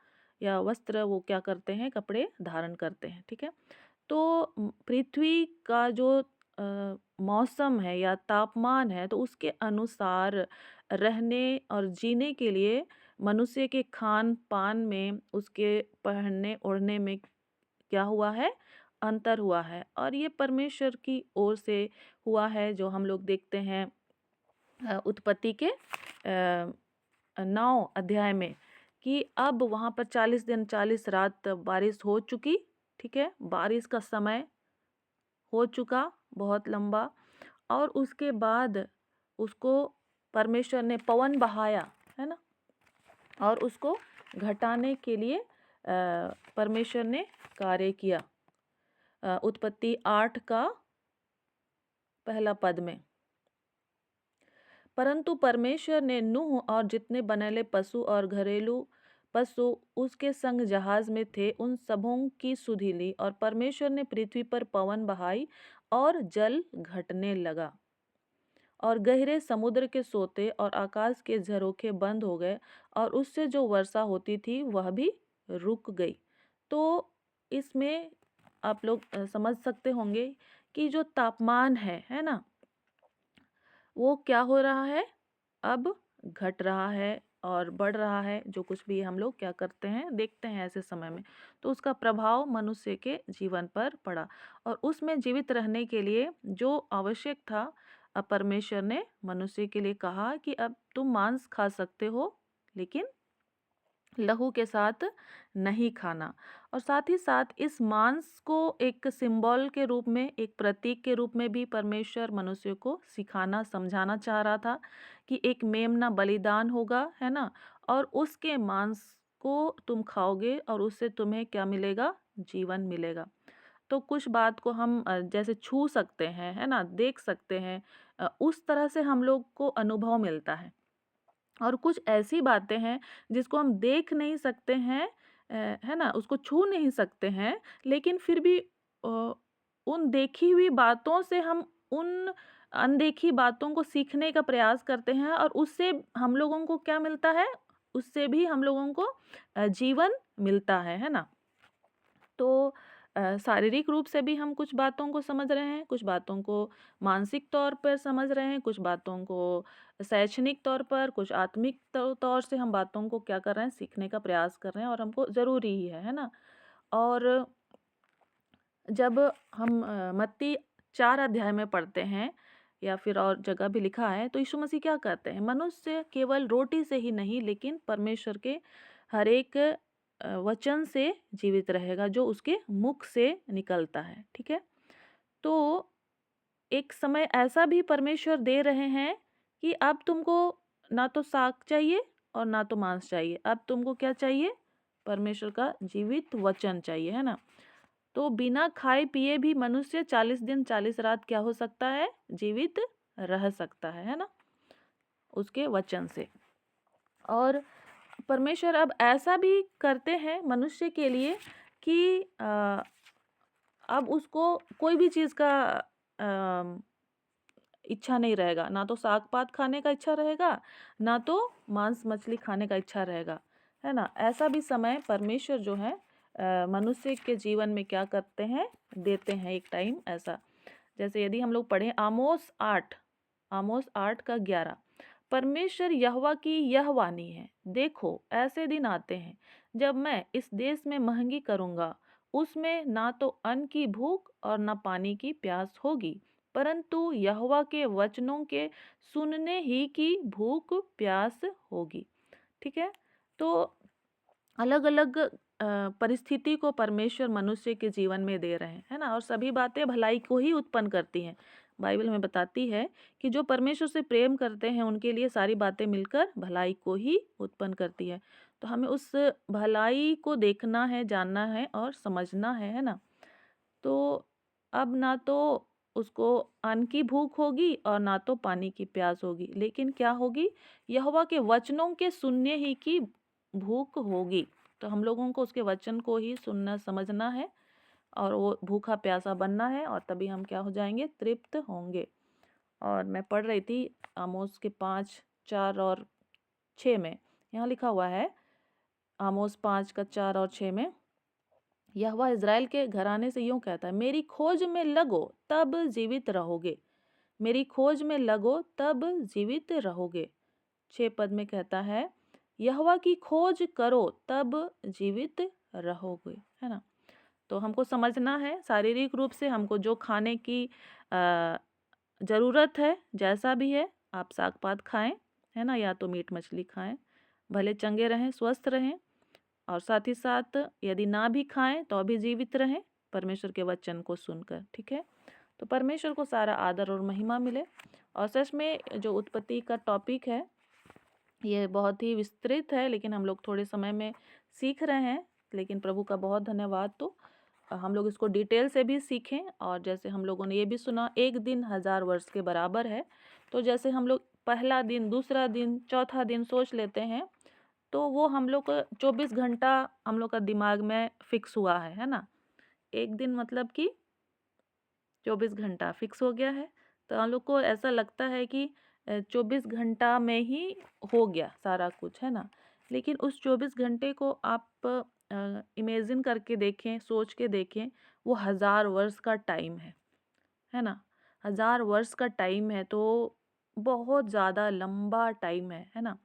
या वस्त्र वो क्या करते हैं, कपड़े धारण करते हैं, ठीक है? तो पृथ्वी का जो मौसम है या तापमान है, तो उसके अनुसार रहने और जीने के लिए मनुष्य के खान-पान में, उसके पहनने-ओढ़ने में क्या हुआ है, अंतर हुआ है। और ये परमेश्वर की ओर से हुआ है, जो हम लोग देखते हैं उत्पत्ति के 9 अध्याय में, कि अब वहाँ पर 40 दिन 40 रात बारिश हो चुकी, ठीक है, बारिश का समय हो चुका बहुत लंबा। और उसके बाद उसको परमेश्वर ने पवन बहाया, है ना, और उसको घटाने के लिए परमेश्वर ने कार्य किया। उत्पत्ति 8 का पहला पद में, परंतु परमेश्वर ने नूह और जितने बनेले पशु और घरेलू पशु उसके संग जहाज में थे उन सबों की सुधि ली, और परमेश्वर ने पृथ्वी पर पवन बहाई और जल घटने लगा, और गहरे समुद्र के सोते और आकाश के झरोखे बंद हो गए, और उससे जो वर्षा होती थी वह भी रुक गई। तो इसमें आप लोग समझ सकते होंगे कि जो तापमान है ना, वो क्या हो रहा है, अब घट रहा है, और बढ़ रहा है, जो कुछ भी हम लोग क्या करते हैं देखते हैं ऐसे समय में, तो उसका प्रभाव मनुष्य के जीवन पर पड़ा और उसमें जीवित रहने के लिए जो आवश्यक था, परमेश्वर ने मनुष्य के लिए कहा कि अब तुम मांस खा सकते हो, लेकिन लहू के साथ नहीं खाना। और साथ ही साथ इस मांस को एक सिंबल के रूप में, एक प्रतीक के रूप में भी परमेश्वर मनुष्य को सिखाना समझाना चाह रहा था कि एक मेमना बलिदान होगा, है ना, और उसके मांस को तुम खाओगे और उससे तुम्हें क्या मिलेगा, जीवन मिलेगा। तो कुछ बात को हम जैसे छू सकते हैं, है ना, देख सकते हैं, उस तरह से हम लोग को अनुभव मिलता है। और कुछ ऐसी बातें हैं जिसको हम देख नहीं सकते हैं, है ना, उसको छू नहीं सकते हैं, लेकिन फिर भी उन देखी हुई बातों से हम उन अनदेखी बातों को सीखने का प्रयास करते हैं और उससे हम लोगों को क्या मिलता है, उससे भी हम लोगों को जीवन मिलता है ना। तो शारीरिक रूप से भी हम कुछ बातों को समझ रहे हैं, कुछ बातों को मानसिक तौर पर समझ रहे हैं, कुछ बातों को शैक्षणिक तौर पर, कुछ आत्मिक तौर से हम बातों को क्या कर रहे हैं, सीखने का प्रयास कर रहे हैं और हमको ज़रूरी ही है ना। और जब हम मत्ती 4 अध्याय में पढ़ते हैं या फिर और जगह भी लिखा है, तो यीशु मसीह क्या कहते हैं, मनुष्य केवल रोटी से ही नहीं लेकिन परमेश्वर के हर एक वचन से जीवित रहेगा जो उसके मुख से निकलता है। ठीक है, तो एक समय ऐसा भी परमेश्वर दे रहे हैं कि अब तुमको ना तो साग चाहिए और ना तो मांस चाहिए, अब तुमको क्या चाहिए, परमेश्वर का जीवित वचन चाहिए, है ना। तो बिना खाए पिए भी मनुष्य 40 दिन 40 रात क्या हो सकता है, जीवित रह सकता है ना, उसके वचन से। और परमेश्वर अब ऐसा भी करते हैं मनुष्य के लिए कि अब उसको कोई भी चीज़ का इच्छा नहीं रहेगा, ना तो साग पात खाने का इच्छा रहेगा, ना तो मांस मछली खाने का इच्छा रहेगा, है ना। ऐसा भी समय परमेश्वर जो है मनुष्य के जीवन में क्या करते हैं, देते हैं एक टाइम ऐसा। जैसे यदि हम लोग पढ़ें आमोस 8 का 11, परमेश्वर यहोवा की यह वाणी है, देखो ऐसे दिन आते हैं जब मैं इस देश में महंगी करूँगा, उसमें ना तो अन्न की भूख और ना पानी की प्यास होगी, परंतु यहोवा के वचनों के सुनने ही की भूख प्यास होगी। ठीक है, तो अलग अलग परिस्थिति को परमेश्वर मनुष्य के जीवन में दे रहे हैं, है ना, और सभी बातें भलाई को ही उत्पन्न करती हैं। बाइबल में बताती है कि जो परमेश्वर से प्रेम करते हैं उनके लिए सारी बातें मिलकर भलाई को ही उत्पन्न करती है। तो हमें उस भलाई को देखना है, जानना है और समझना है ना। तो अब ना तो उसको अन्न की भूख होगी और ना तो पानी की प्यास होगी, लेकिन क्या होगी, यहोवा के वचनों के सुनने ही की भूख होगी। तो हम लोगों को उसके वचन को ही सुनना समझना है और वो भूखा प्यासा बनना है और तभी हम क्या हो जाएंगे, तृप्त होंगे। और मैं पढ़ रही थी आमोस के 5, 4 और 6 में, यहाँ लिखा हुआ है आमोस 5 का 4 और 6 में, यहोवा इज़राइल के घराने से यूं कहता है, मेरी खोज में लगो तब जीवित रहोगे, मेरी खोज में लगो तब जीवित रहोगे। 6 पद में कहता है, यहोवा की खोज करो तब जीवित रहोगे, है ना। तो हमको समझना है शारीरिक रूप से हमको जो खाने की ज़रूरत है, जैसा भी है, आप साग पात खाएं, है ना, या तो मीट मछली खाएं, भले चंगे रहें, स्वस्थ रहें। और साथ ही साथ यदि ना भी खाएं तो भी जीवित रहें परमेश्वर के वचन को सुनकर। ठीक है, तो परमेश्वर को सारा आदर और महिमा मिले। और सच में जो उत्पत्ति का टॉपिक है ये बहुत ही विस्तृत है, लेकिन हम लोग थोड़े समय में सीख रहे हैं, लेकिन प्रभु का बहुत धन्यवाद। तो हम लोग इसको डिटेल से भी सीखें। और जैसे हम लोगों ने ये भी सुना, एक दिन 1000 वर्ष के बराबर है। तो जैसे हम लोग पहला दिन, दूसरा दिन, चौथा दिन सोच लेते हैं, तो वो हम लोग का 24 घंटा हम लोग का दिमाग में फिक्स हुआ है ना। एक दिन मतलब कि 24 घंटा फिक्स हो गया है, तो हम लोग को ऐसा लगता है कि 24 घंटा में ही हो गया सारा कुछ, है ना। लेकिन उस 24 घंटे को आप इमेजिन करके देखें, सोच के देखें, वो 1000 वर्ष का टाइम है ना। 1000 वर्ष का टाइम है तो बहुत ज़्यादा लंबा टाइम है ना।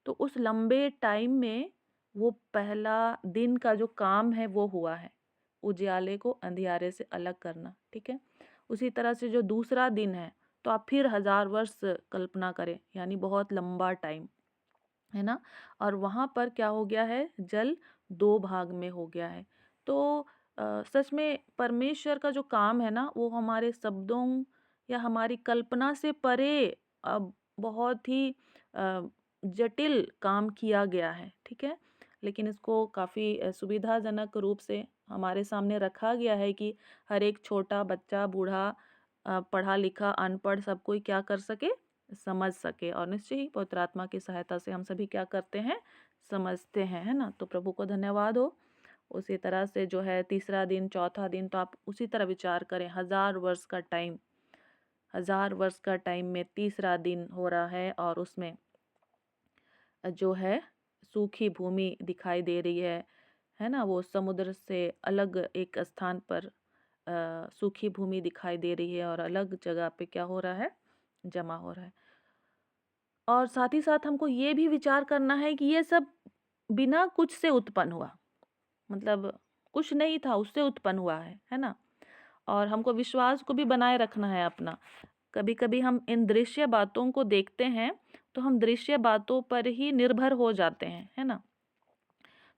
तो उस लंबे टाइम में वो पहला दिन का जो काम है वो हुआ है, उजियाले को अंधियारे से अलग करना, ठीक है। उसी तरह से जो दूसरा दिन है, तो आप फिर 1000 वर्ष कल्पना करें, यानी बहुत लंबा टाइम, है ना। और वहाँ पर क्या हो गया है, जल 2 भाग में हो गया है। तो सच में परमेश्वर का जो काम है ना, वो हमारे शब्दों या हमारी कल्पना से परे बहुत ही जटिल काम किया गया है, ठीक है। लेकिन इसको काफ़ी सुविधाजनक रूप से हमारे सामने रखा गया है कि हर एक छोटा बच्चा, बूढ़ा, पढ़ा लिखा, अनपढ़, सब कोई क्या कर सके, समझ सके। और निश्चय ही पवित्र आत्मा की सहायता से हम सभी क्या करते हैं, समझते हैं, है ना। तो प्रभु को धन्यवाद हो। उसी तरह से जो है तीसरा दिन, चौथा दिन, तो आप उसी तरह विचार करें, 1000 वर्ष का टाइम, 1000 वर्ष का टाइम में तीसरा दिन हो रहा है और उसमें जो है सूखी भूमि दिखाई दे रही है ना। वो समुद्र से अलग एक स्थान पर सूखी भूमि दिखाई दे रही है और अलग जगह पे क्या हो रहा है, जमा हो रहा है। और साथ ही साथ हमको ये भी विचार करना है कि ये सब बिना कुछ से उत्पन्न हुआ, मतलब कुछ नहीं था, उससे उत्पन्न हुआ है ना। और हमको विश्वास को भी बनाए रखना है अपना। कभी कभी हम इन दृश्य बातों को देखते हैं तो हम दृश्य बातों पर ही निर्भर हो जाते हैं, है ना।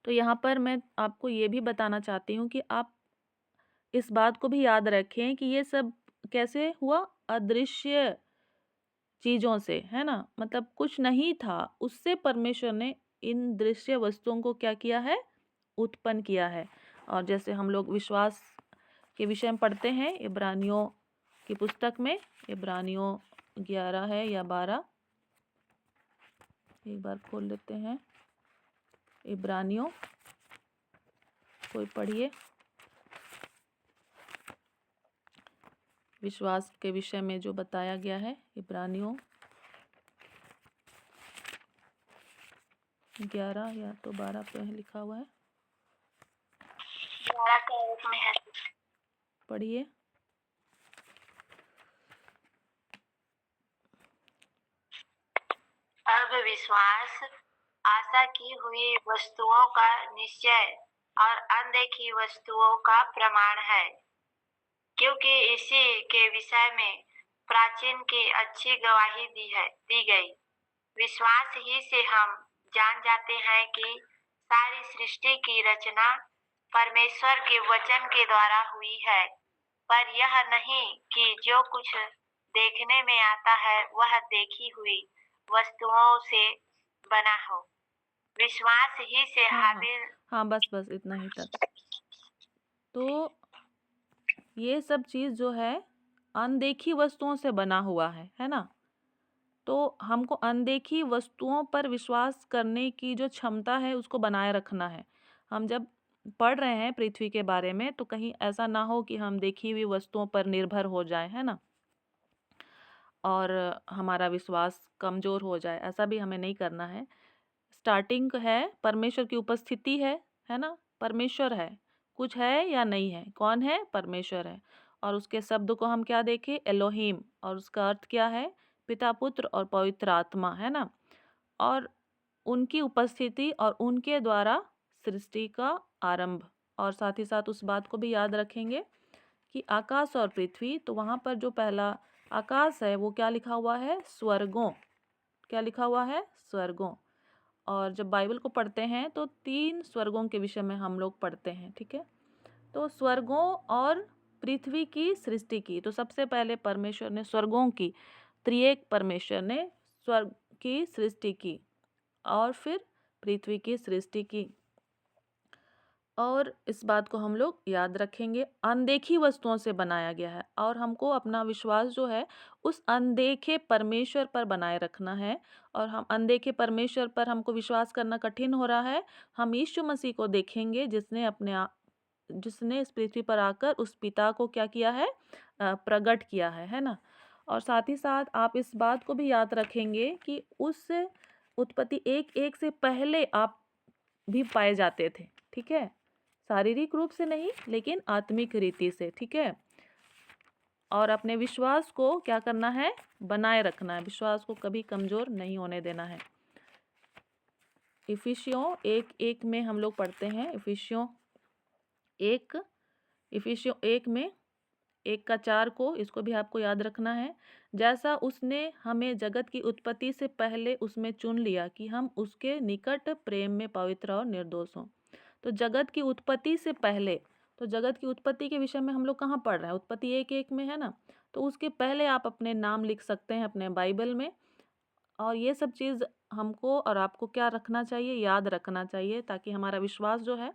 तो यहाँ पर मैं आपको ये भी बताना चाहती हूँ कि आप इस बात को भी याद रखें कि ये सब कैसे हुआ, अदृश्य चीज़ों से, है ना। मतलब कुछ नहीं था, उससे परमेश्वर ने इन दृश्य वस्तुओं को क्या किया है, उत्पन्न किया है। और जैसे हम लोग विश्वास के विषय में पढ़ते हैं इब्रानियों की पुस्तक में, इब्रानियों 11 है या 12, एक बार खोल लेते हैं। इब्रानियों, कोई पढ़िए, विश्वास के विषय में जो बताया गया है, इब्रानियों 11 या तो 12 पे लिखा हुआ है, 12 का एक में है। पढ़िए। अब विश्वास आशा की हुई वस्तुओं का निश्चय और अनदेखी वस्तुओं का प्रमाण है, क्योंकि इसी के विषय में प्राचीन की अच्छी गवाही दी गई। विश्वास ही से हम जान जाते हैं कि सारी सृष्टि की रचना परमेश्वर के वचन के द्वारा हुई है, पर यह नहीं कि जो कुछ देखने में आता है वह देखी हुई वस्तुओं से बना हो। विश्वास ही से हाबिल हाँ, बस इतना ही तक। तो ये सब चीज़ जो है अनदेखी वस्तुओं से बना हुआ है ना। तो हमको अनदेखी वस्तुओं पर विश्वास करने की जो क्षमता है उसको बनाए रखना है। हम जब पढ़ रहे हैं पृथ्वी के बारे में, तो कहीं ऐसा ना हो कि हम देखी हुई वस्तुओं पर निर्भर हो जाए, है ना, और हमारा विश्वास कमज़ोर हो जाए, ऐसा भी हमें नहीं करना है। स्टार्टिंग है, परमेश्वर की उपस्थिति है ना, परमेश्वर है, कुछ है या नहीं है, कौन है, परमेश्वर है। और उसके शब्द को हम क्या देखें, एलोहिम, और उसका अर्थ क्या है, पिता, पुत्र और पवित्र आत्मा, है ना। और उनकी उपस्थिति और उनके द्वारा सृष्टि का आरंभ। और साथ ही साथ उस बात को भी याद रखेंगे कि आकाश और पृथ्वी, तो वहाँ पर जो पहला आकाश है वो क्या लिखा हुआ है, स्वर्गों, क्या लिखा हुआ है, स्वर्गों। और जब बाइबल को पढ़ते हैं तो 3 स्वर्गों के विषय में हम लोग पढ़ते हैं, ठीक है। तो स्वर्गों और पृथ्वी की सृष्टि की, तो सबसे पहले परमेश्वर ने स्वर्गों की, त्रिएक परमेश्वर ने स्वर्ग की सृष्टि की और फिर पृथ्वी की सृष्टि की। और इस बात को हम लोग याद रखेंगे, अनदेखी वस्तुओं से बनाया गया है और हमको अपना विश्वास जो है उस अनदेखे परमेश्वर पर बनाए रखना है। और हम अनदेखे परमेश्वर पर हमको विश्वास करना कठिन हो रहा है, हम यीशु मसीह को देखेंगे जिसने इस पृथ्वी पर आकर उस पिता को क्या किया है, प्रकट किया है ना। और साथ ही साथ आप इस बात को भी याद रखेंगे कि उस उत्पत्ति 1:1 से पहले आप भी पाए जाते थे, ठीक है, शारीरिक रूप से नहीं लेकिन आत्मिक रीति से, ठीक है। और अपने विश्वास को क्या करना है, बनाए रखना है, विश्वास को कभी कमज़ोर नहीं होने देना है। इफिसियों 1:1 में हम लोग पढ़ते हैं। इफिसियों 1 में 1 का 4 को, इसको भी आपको याद रखना है। जैसा उसने हमें जगत की उत्पत्ति से पहले उसमें चुन लिया कि हम उसके निकट प्रेम में पवित्र और निर्दोष हों। तो जगत की उत्पत्ति से पहले, तो जगत की उत्पत्ति के विषय में हम लोग कहाँ पढ़ रहे हैं? उत्पत्ति 1:1 में है ना। तो उसके पहले आप अपने नाम लिख सकते हैं अपने बाइबल में। और ये सब चीज़ हमको और आपको क्या रखना चाहिए? याद रखना चाहिए, ताकि हमारा विश्वास जो है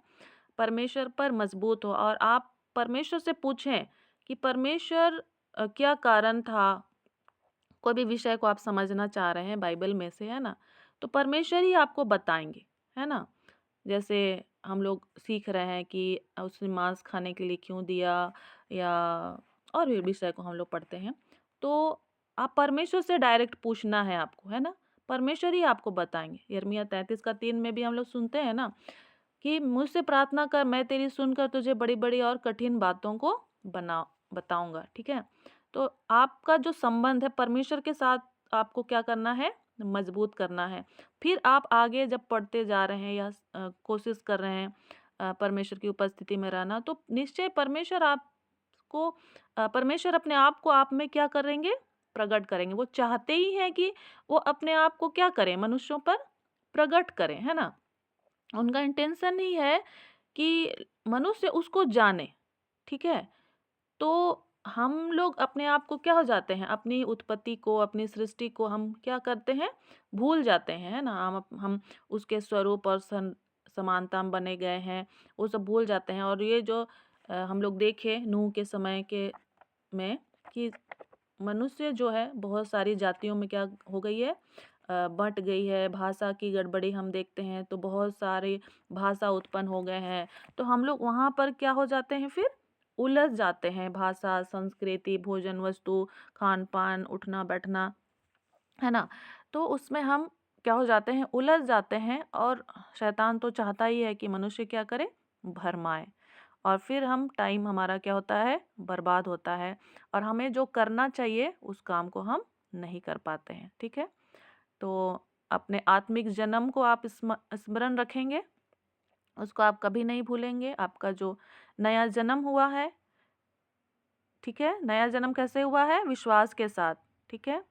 परमेश्वर पर मजबूत हो। और आप परमेश्वर से पूछें कि परमेश्वर क्या कारण था, कोई भी विषय को आप समझना चाह रहे हैं बाइबल में से, है ना, तो परमेश्वर ही आपको बताएंगे, है ना। जैसे हम लोग सीख रहे हैं कि उसने मांस खाने के लिए क्यों दिया, या और भी विषय को हम लोग पढ़ते हैं। तो आप परमेश्वर से डायरेक्ट पूछना है आपको, है ना, परमेश्वर ही आपको बताएंगे। यिर्मयाह 33:3 में भी हम लोग सुनते हैं ना कि मुझसे प्रार्थना कर, मैं तेरी सुनकर तुझे बड़ी बड़ी और कठिन बातों को बताऊंगा। ठीक है। तो आपका जो संबंध है परमेश्वर के साथ, आपको क्या करना है? मजबूत करना है। फिर आप आगे जब पढ़ते जा रहे हैं या कोशिश कर रहे हैं परमेश्वर की उपस्थिति में रहना, तो निश्चय परमेश्वर आपको परमेश्वर अपने आप को आप में क्या करेंगे? प्रकट करेंगे। वो चाहते ही हैं कि वो अपने आप को क्या करें? मनुष्यों पर प्रकट करें, है ना। उनका इंटेंशन ही है कि मनुष्य उसको जाने। ठीक है। तो हम लोग अपने आप को क्या हो जाते हैं? अपनी उत्पत्ति को, अपनी सृष्टि को हम क्या करते हैं? भूल जाते हैं, है ना। हम उसके स्वरूप और समानता में बने गए हैं, वो सब भूल जाते हैं। और ये जो हम लोग देखे नूह के समय के में कि मनुष्य जो है बहुत सारी जातियों में क्या हो गई है? बँट गई है। भाषा की गड़बड़ी हम देखते हैं, तो बहुत सारे भाषा उत्पन्न हो गए हैं। तो हम लोग वहाँ पर क्या हो जाते हैं फिर? उलझ जाते हैं। भाषा, संस्कृति, भोजन वस्तु, खान-पान, उठना-बैठना, है ना? तो उसमें हम क्या हो जाते हैं? उलझ जाते हैं। और शैतान तो चाहता ही है कि मनुष्य क्या करे? भरमाए। और फिर हम टाइम हमारा क्या होता है? बर्बाद होता है। और हमें जो करना चाहिए उस काम को हम नहीं कर पाते हैं। ठीक है। तो अपने आत्मिक जन्म को आप स्मरण रखेंगे, उसको आप कभी नहीं भूलेंगे। आपका जो नया जन्म हुआ है, ठीक है, नया जन्म कैसे हुआ है? विश्वास के साथ। ठीक है।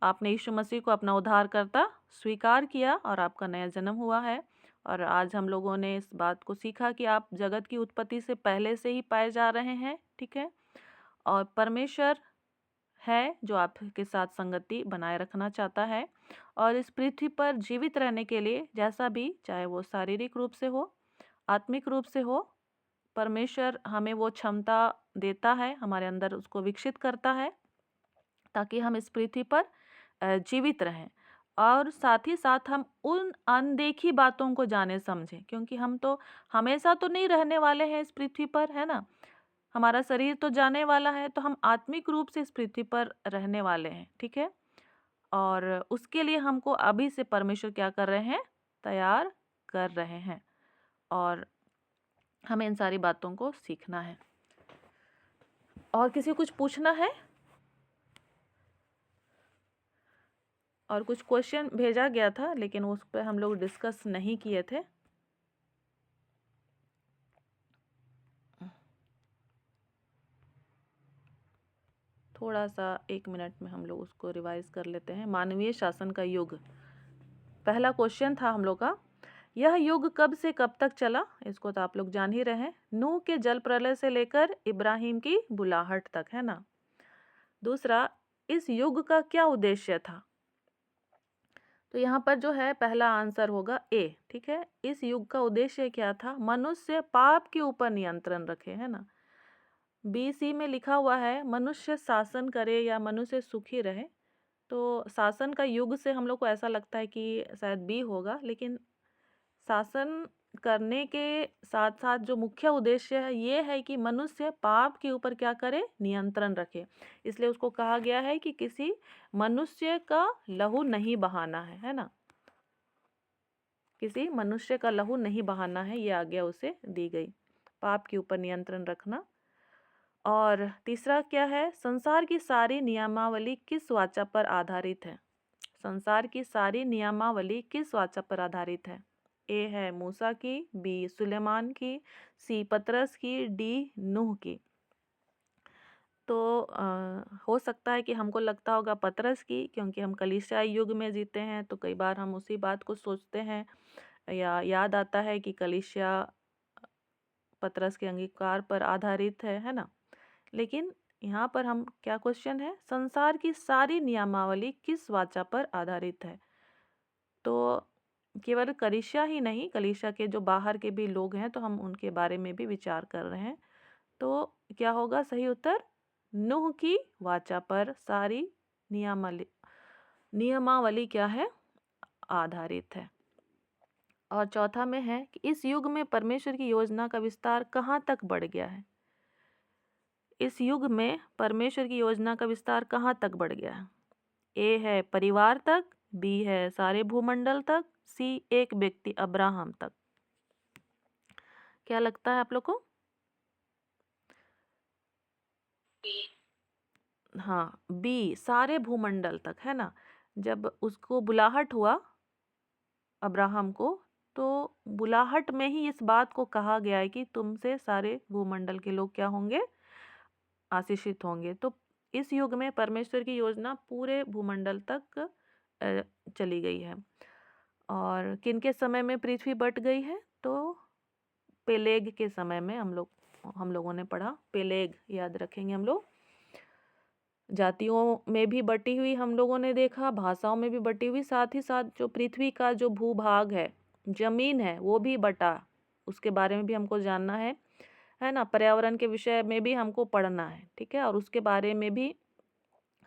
आपने यीशु मसीह को अपना उद्धारकर्ता स्वीकार किया और आपका नया जन्म हुआ है। और आज हम लोगों ने इस बात को सीखा कि आप जगत की उत्पत्ति से पहले से ही पाए जा रहे हैं। ठीक है। और परमेश्वर है जो आपके साथ संगति बनाए रखना चाहता है। और इस पृथ्वी पर जीवित रहने के लिए, जैसा भी, चाहे वो शारीरिक रूप से हो, आत्मिक रूप से हो, परमेश्वर हमें वो क्षमता देता है, हमारे अंदर उसको विकसित करता है, ताकि हम इस पृथ्वी पर जीवित रहें। और साथ ही साथ हम उन अनदेखी बातों को जाने समझें, क्योंकि हम तो हमेशा तो नहीं रहने वाले हैं इस पृथ्वी पर, है ना। हमारा शरीर तो जाने वाला है, तो हम आत्मिक रूप से इस पृथ्वी पर रहने वाले हैं। ठीक है। और उसके लिए हमको अभी से परमेश्वर क्या कर रहे हैं? तैयार कर रहे हैं। और हमें इन सारी बातों को सीखना है। और किसी को कुछ पूछना है? और कुछ क्वेश्चन भेजा गया था, लेकिन उस पर हम लोग डिस्कस नहीं किए थे। थोड़ा सा 1 मिनट में हम लोग उसको रिवाइज कर लेते हैं। मानवीय शासन का युग, पहला क्वेश्चन था हम लोग का, यह युग कब से कब तक चला? इसको तो आप लोग जान ही रहे हैं। नूह के जल प्रलय से लेकर इब्राहिम की बुलाहट तक, है ना। दूसरा, इस युग का क्या उद्देश्य था? तो यहाँ पर जो है पहला आंसर होगा ए। ठीक है। इस युग का उद्देश्य क्या था? मनुष्य पाप के ऊपर नियंत्रण रखे, है ना। BC में लिखा हुआ है मनुष्य शासन करे या मनुष्य सुखी रहे। तो शासन का युग से हम लोग को ऐसा लगता है कि शायद बी होगा, लेकिन शासन करने के साथ साथ जो मुख्य उद्देश्य है ये है कि मनुष्य पाप के ऊपर क्या करे? नियंत्रण रखे। इसलिए उसको कहा गया है कि किसी मनुष्य का लहू नहीं बहाना है ना। किसी मनुष्य का लहू नहीं बहाना है, ये आज्ञा उसे दी गई। पाप के ऊपर नियंत्रण रखना। और तीसरा क्या है? संसार की सारी नियमावली किस वाचा पर आधारित है? संसार की सारी नियमावली किस वाचा पर आधारित है? ए है मूसा की, बी सुलेमान की, सी पतरस की, डी नूह की। तो हो सकता है कि हमको लगता होगा पतरस की, क्योंकि हम कलीसिया युग में जीते हैं, तो कई बार हम उसी बात को सोचते हैं या याद आता है कि कलीसिया पतरस के अंगीकार पर आधारित है ना। लेकिन यहाँ पर हम क्या क्वेश्चन है, संसार की सारी नियमावली किस वाचा पर आधारित है? तो केवल कलीसिया ही नहीं, कलीसिया के जो बाहर के भी लोग हैं, तो हम उनके बारे में भी विचार कर रहे हैं। तो क्या होगा सही उत्तर? नूह की वाचा पर सारी नियमावली क्या है? आधारित है। और चौथा में है कि इस युग में परमेश्वर की योजना का विस्तार कहाँ तक बढ़ गया है? इस युग में परमेश्वर की योजना का विस्तार कहाँ तक बढ़ गया है? ए है परिवार तक, बी है सारे भूमंडल तक, सी एक व्यक्ति अब्राहम तक। क्या लगता है आप लोग को? बी। हाँ, बी सारे भूमंडल तक, है ना। जब उसको बुलाहट हुआ अब्राहम को, तो बुलाहट में ही इस बात को कहा गया है कि तुमसे सारे भूमंडल के लोग क्या होंगे? आशीषित होंगे। तो इस युग में परमेश्वर की योजना पूरे भूमंडल तक चली गई है। और किनके समय में पृथ्वी बट गई है? तो पेलेग के समय में हम लोगों ने पढ़ा, पेलेग याद रखेंगे हम लोग। जातियों में भी बटी हुई हम लोगों ने देखा, भाषाओं में भी बटी हुई, साथ ही साथ जो पृथ्वी का जो भूभाग है, जमीन है, वो भी बटा, उसके बारे में भी हमको जानना है ना। पर्यावरण के विषय में भी हमको पढ़ना है, ठीक है। और उसके बारे में भी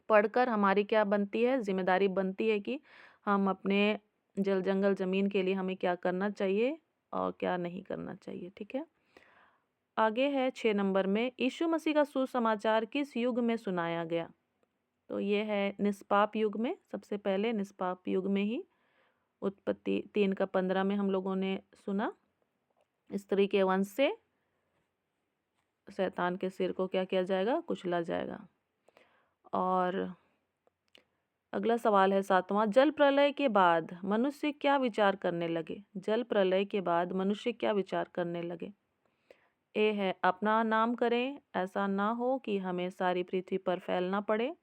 पढ़कर हमारी क्या बनती है, जिम्मेदारी बनती है कि हम अपने जल जंगल जमीन के लिए हमें क्या करना चाहिए और क्या नहीं करना चाहिए, ठीक है। आगे है 6 नंबर में, यीशु मसीह का सुसमाचार किस युग में सुनाया गया? तो ये है निष्पाप युग में, सबसे पहले निष्पाप युग में ही। उत्पत्ति 3:15 में हम लोगों ने सुना, स्त्री के वंश से शैतान के सिर को क्या किया जाएगा? कुचला जाएगा। और अगला सवाल है 7वां, जल प्रलय के बाद मनुष्य क्या विचार करने लगे? जल प्रलय के बाद मनुष्य क्या विचार करने लगे? ए है अपना नाम करें, ऐसा ना हो कि हमें सारी पृथ्वी पर फैलना पड़े।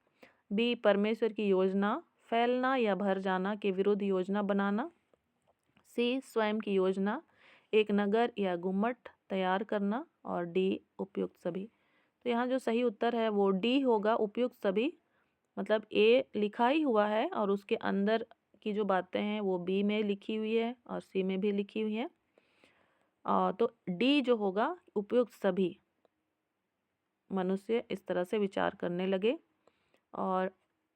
बी परमेश्वर की योजना, फैलना या भर जाना के विरुद्ध योजना बनाना। सी स्वयं की योजना, एक नगर या गुम्मट तैयार करना। और डी उपयुक्त सभी। तो यहाँ जो सही उत्तर है वो डी होगा, उपयुक्त सभी। मतलब ए लिखा ही हुआ है और उसके अंदर की जो बातें हैं वो बी में लिखी हुई है और सी में भी लिखी हुई है। तो डी जो होगा, उपयुक्त सभी मनुष्य इस तरह से विचार करने लगे। और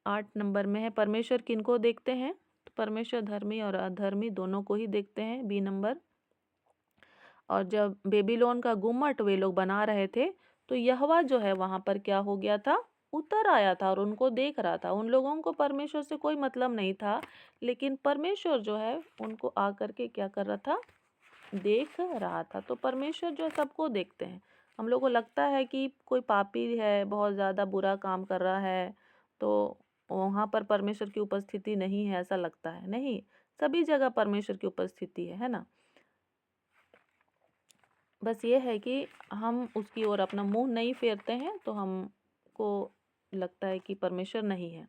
8 नंबर में है, परमेश्वर किनको देखते हैं? तो परमेश्वर धर्मी और अधर्मी दोनों को ही देखते हैं, बी नंबर। और जब बेबीलोन का गुम्मट वे लोग बना रहे थे, तो यहोवा जो है वहाँ पर क्या हो गया था? उतर आया था और उनको देख रहा था। उन लोगों को परमेश्वर से कोई मतलब नहीं था, लेकिन परमेश्वर जो है उनको आकर के क्या कर रहा था? देख रहा था। तो परमेश्वर जो है सबको देखते हैं। हम लोग को लगता है कि कोई पापी है, बहुत ज़्यादा बुरा काम कर रहा है, तो वहाँ पर परमेश्वर की उपस्थिति नहीं है, ऐसा लगता है। नहीं, सभी जगह परमेश्वर की उपस्थिति है ना। बस ये है कि हम उसकी ओर अपना मुंह नहीं फेरते हैं, तो हमको लगता है कि परमेश्वर नहीं है।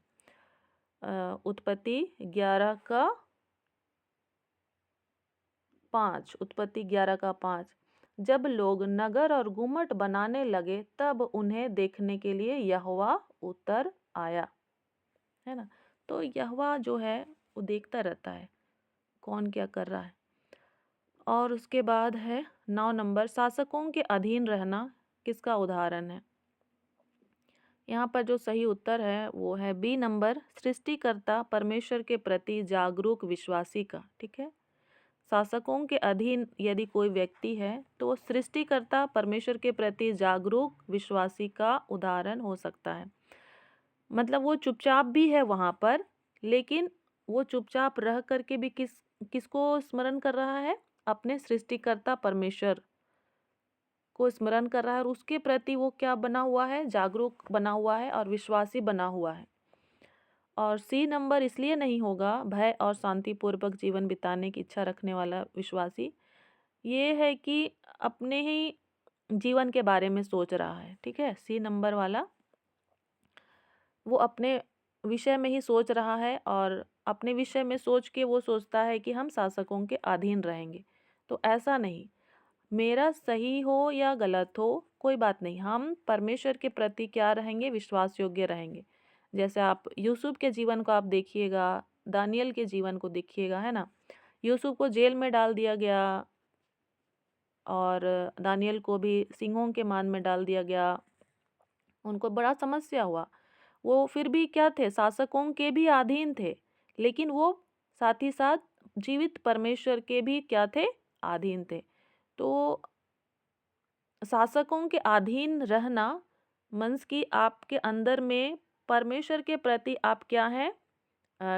उत्पत्ति 11:5, उत्पत्ति 11:5, जब लोग नगर और गुम्मट बनाने लगे तब उन्हें देखने के लिए यहोवा उतर आया, है ना। तो यहोवा जो है वो देखता रहता है कौन क्या कर रहा है। और उसके बाद है 9 नंबर, शासकों के अधीन रहना किसका उदाहरण है? यहाँ पर जो सही उत्तर है वो है बी नंबर, सृष्टिकर्ता परमेश्वर के प्रति जागरूक विश्वासी का, ठीक है। शासकों के अधीन यदि कोई व्यक्ति है तो वो सृष्टिकर्ता परमेश्वर के प्रति जागरूक विश्वासी का उदाहरण हो सकता है। मतलब वो चुपचाप भी है वहाँ पर, लेकिन वो चुपचाप रह करके भी किसको स्मरण कर रहा है? अपने सृष्टिकर्ता परमेश्वर को स्मरण कर रहा है और उसके प्रति वो क्या बना हुआ है? जागरूक बना हुआ है और विश्वासी बना हुआ है। और सी नंबर इसलिए नहीं होगा, भय और शांतिपूर्वक जीवन बिताने की इच्छा रखने वाला विश्वासी, ये है कि अपने ही जीवन के बारे में सोच रहा है। ठीक है, सी नंबर वाला वो अपने विषय में ही सोच रहा है और अपने विषय में सोच के वो सोचता है कि हम शासकों के अधीन रहेंगे। तो ऐसा नहीं, मेरा सही हो या गलत हो कोई बात नहीं, हम परमेश्वर के प्रति क्या रहेंगे, विश्वास योग्य रहेंगे। जैसे आप यूसुफ के जीवन को आप देखिएगा, दानियल के जीवन को देखिएगा, है ना। यूसुफ को जेल में डाल दिया गया और दानियल को भी सिंहों के मान में डाल दिया गया। उनको बड़ा समस्या हुआ। वो फिर भी क्या थे, शासकों के भी अधीन थे, लेकिन वो साथ ही साथ जीवित परमेश्वर के भी क्या थे, अधीन थे। तो शासकों के अधीन रहना मीन्स कि आपके अंदर में परमेश्वर के प्रति आप क्या हैं,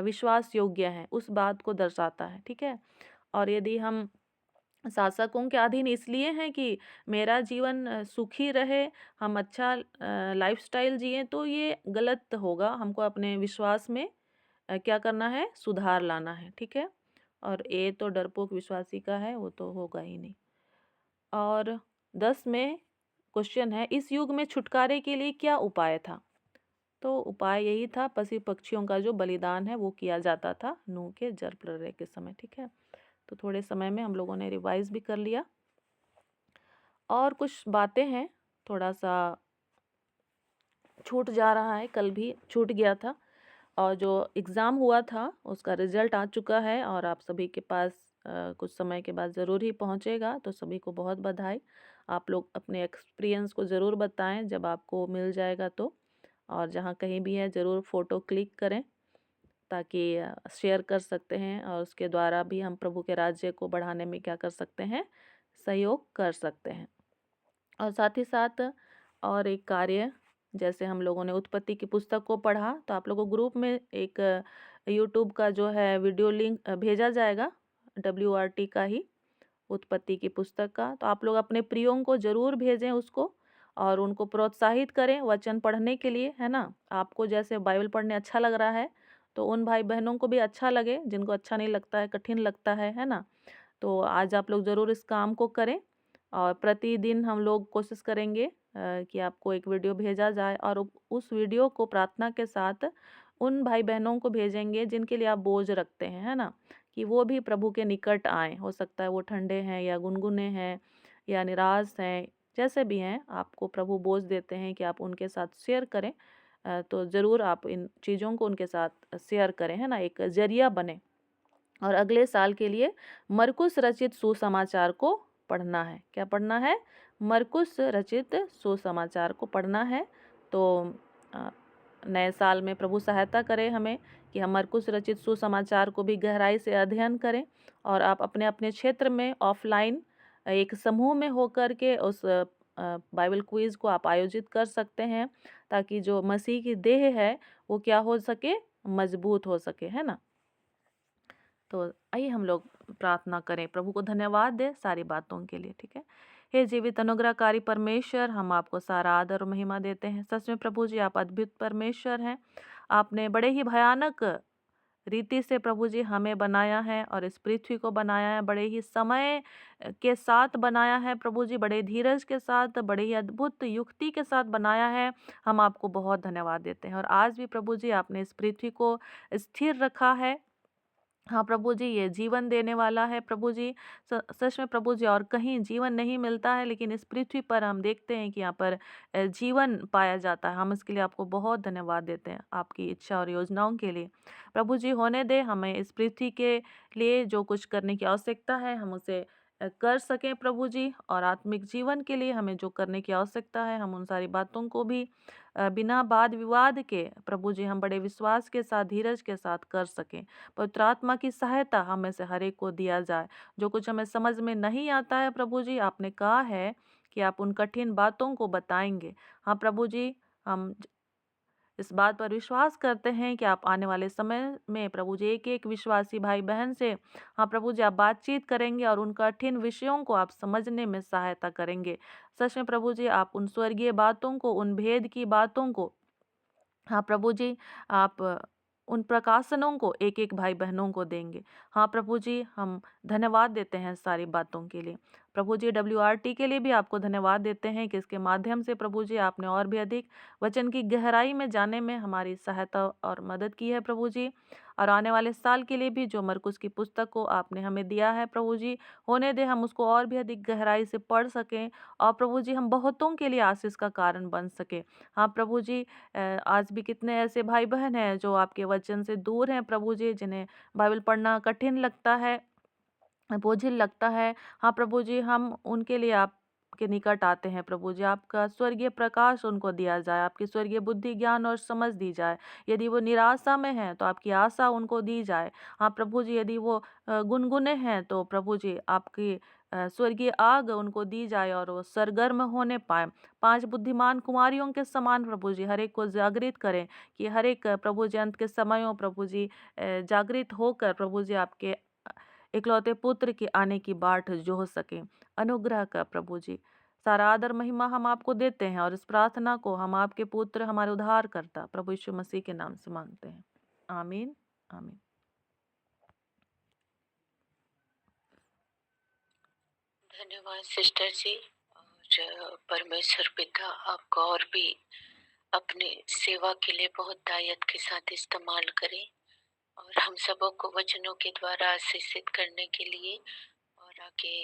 विश्वास योग्य हैं, उस बात को दर्शाता है। ठीक है, और यदि हम शासकों के अधीन इसलिए हैं कि मेरा जीवन सुखी रहे, हम अच्छा लाइफस्टाइल जिए, तो ये गलत होगा। हमको अपने विश्वास में क्या करना है, सुधार लाना है। ठीक है, और ये तो डरपोक विश्वासी का है, वो तो होगा ही नहीं। और 10 में क्वेश्चन है, इस युग में छुटकारे के लिए क्या उपाय था। तो उपाय यही था, पशु पक्षियों का जो बलिदान है वो किया जाता था नूह के जल प्रलय के समय। ठीक है, तो थोड़े समय में हम लोगों ने रिवाइज भी कर लिया। और कुछ बातें हैं, थोड़ा सा छूट जा रहा है, कल भी छूट गया था। और जो एग्ज़ाम हुआ था उसका रिज़ल्ट आ चुका है और आप सभी के पास कुछ समय के बाद ज़रूर ही पहुंचेगा। तो सभी को बहुत बधाई। आप लोग अपने एक्सपीरियंस को ज़रूर बताएं जब आपको मिल जाएगा तो, और जहाँ कहीं भी है ज़रूर फ़ोटो क्लिक करें ताकि शेयर कर सकते हैं, और उसके द्वारा भी हम प्रभु के राज्य को बढ़ाने में क्या कर सकते हैं, सहयोग कर सकते हैं। और साथ ही साथ और एक कार्य, जैसे हम लोगों ने उत्पत्ति की पुस्तक को पढ़ा, तो आप लोगों को ग्रुप में एक यूट्यूब का जो है वीडियो लिंक भेजा जाएगा, WRT का ही, उत्पत्ति की पुस्तक का। तो आप लोग अपने प्रियों को ज़रूर भेजें उसको, और उनको प्रोत्साहित करें वचन पढ़ने के लिए, है ना। आपको जैसे बाइबल पढ़ने अच्छा लग रहा है, तो उन भाई बहनों को भी अच्छा लगे जिनको अच्छा नहीं लगता है, कठिन लगता है ना। तो आज आप लोग ज़रूर इस काम को करें, और प्रतिदिन हम लोग कोशिश करेंगे कि आपको एक वीडियो भेजा जाए, और उस वीडियो को प्रार्थना के साथ उन भाई बहनों को भेजेंगे जिनके लिए आप बोझ रखते हैं, है ना, कि वो भी प्रभु के निकट आएँ। हो सकता है वो ठंडे हैं या गुनगुने हैं या निराश हैं, जैसे भी हैं, आपको प्रभु बोझ देते हैं कि आप उनके साथ शेयर करें। तो ज़रूर आप इन चीज़ों को उनके साथ शेयर करें, है ना, एक ज़रिया बने। और अगले साल के लिए मरकुस रचित सुसमाचार को पढ़ना है। क्या पढ़ना है, मरकुस रचित सुसमाचार को पढ़ना है। तो नए साल में प्रभु सहायता करे हमें कि हम मरकुस रचित सुसमाचार को भी गहराई से अध्ययन करें, और आप अपने अपने क्षेत्र में ऑफलाइन एक समूह में होकर के उस बाइबल क्विज़ को आप आयोजित कर सकते हैं, ताकि जो मसीह की देह है वो क्या हो सके, मजबूत हो सके, है ना। तो आइए हम लोग प्रार्थना करें, प्रभु को धन्यवाद दें सारी बातों के लिए। ठीक है, हे जीवित अनुग्रहकारी परमेश्वर, हम आपको सारा आदर और महिमा देते हैं। सच में प्रभु जी आप अद्भुत परमेश्वर हैं। आपने बड़े ही भयानक रीति से प्रभु जी हमें बनाया है, और इस पृथ्वी को बनाया है, बड़े ही समय के साथ बनाया है प्रभु जी, बड़े धीरज के साथ, बड़े ही अद्भुत युक्ति के साथ बनाया है। हम आपको बहुत धन्यवाद देते हैं। और आज भी प्रभु जी आपने इस पृथ्वी को स्थिर रखा है। हाँ प्रभु जी, ये जीवन देने वाला है प्रभु जी, सच में प्रभु जी, और कहीं जीवन नहीं मिलता है, लेकिन इस पृथ्वी पर हम देखते हैं कि यहाँ पर जीवन पाया जाता है। हम इसके लिए आपको बहुत धन्यवाद देते हैं, आपकी इच्छा और योजनाओं के लिए। प्रभु जी होने दे, हमें इस पृथ्वी के लिए जो कुछ करने की आवश्यकता है हम उसे कर सकें प्रभु जी, और आत्मिक जीवन के लिए हमें जो करने की आवश्यकता है हम उन सारी बातों को भी बिना वाद विवाद के प्रभु जी हम बड़े विश्वास के साथ, धीरज के साथ कर सकें। पवित्र आत्मा की सहायता हमें से हर एक को दिया जाए। जो कुछ हमें समझ में नहीं आता है प्रभु जी, आपने कहा है कि आप उन कठिन बातों को बताएंगे। हाँ प्रभु जी, हम इस बात पर विश्वास करते हैं कि आप आने वाले समय में प्रभु जी एक एक विश्वासी भाई बहन से, हाँ प्रभु जी, आप बातचीत करेंगे और उन कठिन विषयों को आप समझने में सहायता करेंगे। सच में प्रभु जी आप उन स्वर्गीय बातों को, उन भेद की बातों को, हाँ प्रभु जी, आप उन प्रकाशनों को एक एक भाई बहनों को देंगे। हाँ प्रभु जी, हम धन्यवाद देते हैं सारी बातों के लिए। प्रभु जी, WRT के लिए भी आपको धन्यवाद देते हैं कि इसके माध्यम से प्रभु जी आपने और भी अधिक वचन की गहराई में जाने में हमारी सहायता और मदद की है प्रभु जी। और आने वाले साल के लिए भी जो मरकुस की पुस्तक को आपने हमें दिया है प्रभु जी, होने दे हम उसको और भी अधिक गहराई से पढ़ सकें और प्रभु जी हम बहुतों के लिए आशीष का कारण बन सके। हाँ प्रभु जी, आज भी कितने ऐसे भाई बहन हैं जो आपके वचन से दूर हैं प्रभु जी, जिन्हें बाइबल पढ़ना कठिन लगता है, बोझिल लगता है। हाँ प्रभु जी, हम उनके लिए आपके निकट आते हैं प्रभु जी, आपका स्वर्गीय प्रकाश उनको दिया जाए, आपकी स्वर्गीय बुद्धि ज्ञान और समझ दी जाए। यदि वो निराशा में हैं तो आपकी आशा उनको दी जाए। हाँ प्रभु जी, यदि वो गुनगुने हैं तो प्रभु जी आपकी स्वर्गीय आग उनको दी जाए और वो सरगर्म होने पाए। 5 बुद्धिमान कुमारियों के समान प्रभु जी हर एक को जागृत करें कि हर एक प्रभु जी अंत के समयों प्रभु जी जागृत होकर प्रभु जी आपके इकलौते पुत्र के आने की बाट जोह सके। अनुग्रह कर प्रभु जी। सारा आदर महिमा हम आपको देते हैं और इस प्रार्थना को हम आपके पुत्र हमारे उद्धार करता प्रभु यीशु मसीह के नाम से मांगते हैं। आमीन आमीन। धन्यवाद सिस्टर जी। और परमेश्वर पिता आपका और भी अपने सेवा के लिए बहुत दायित्व के साथ इस्तेमाल करें और हम सबों को वचनों के द्वारा आशीषित करने के लिए। और आगे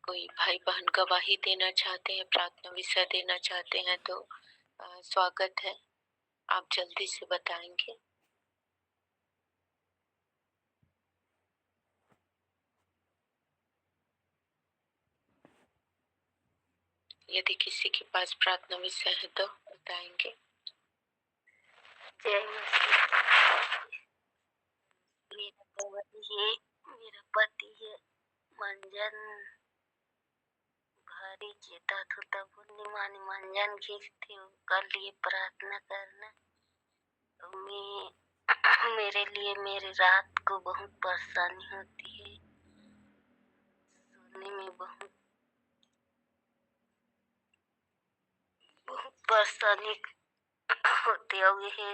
कोई भाई बहन गवाही देना चाहते हैं, प्रार्थना विषय देना चाहते हैं तो स्वागत है, आप जल्दी से बताएंगे। यदि किसी के पास प्रार्थना विषय है तो बताएंगे। जय मसीह। मेरा पति है, मेरा पति है मंजन भारी चेता तो तब पूर्णिमा मंजन खींचती हूँ, कर लिए प्रार्थना करना। तो मेरे लिए मेरी रात को बहुत परेशानी होती है, सोने में बहुत परेशानी होती है। ये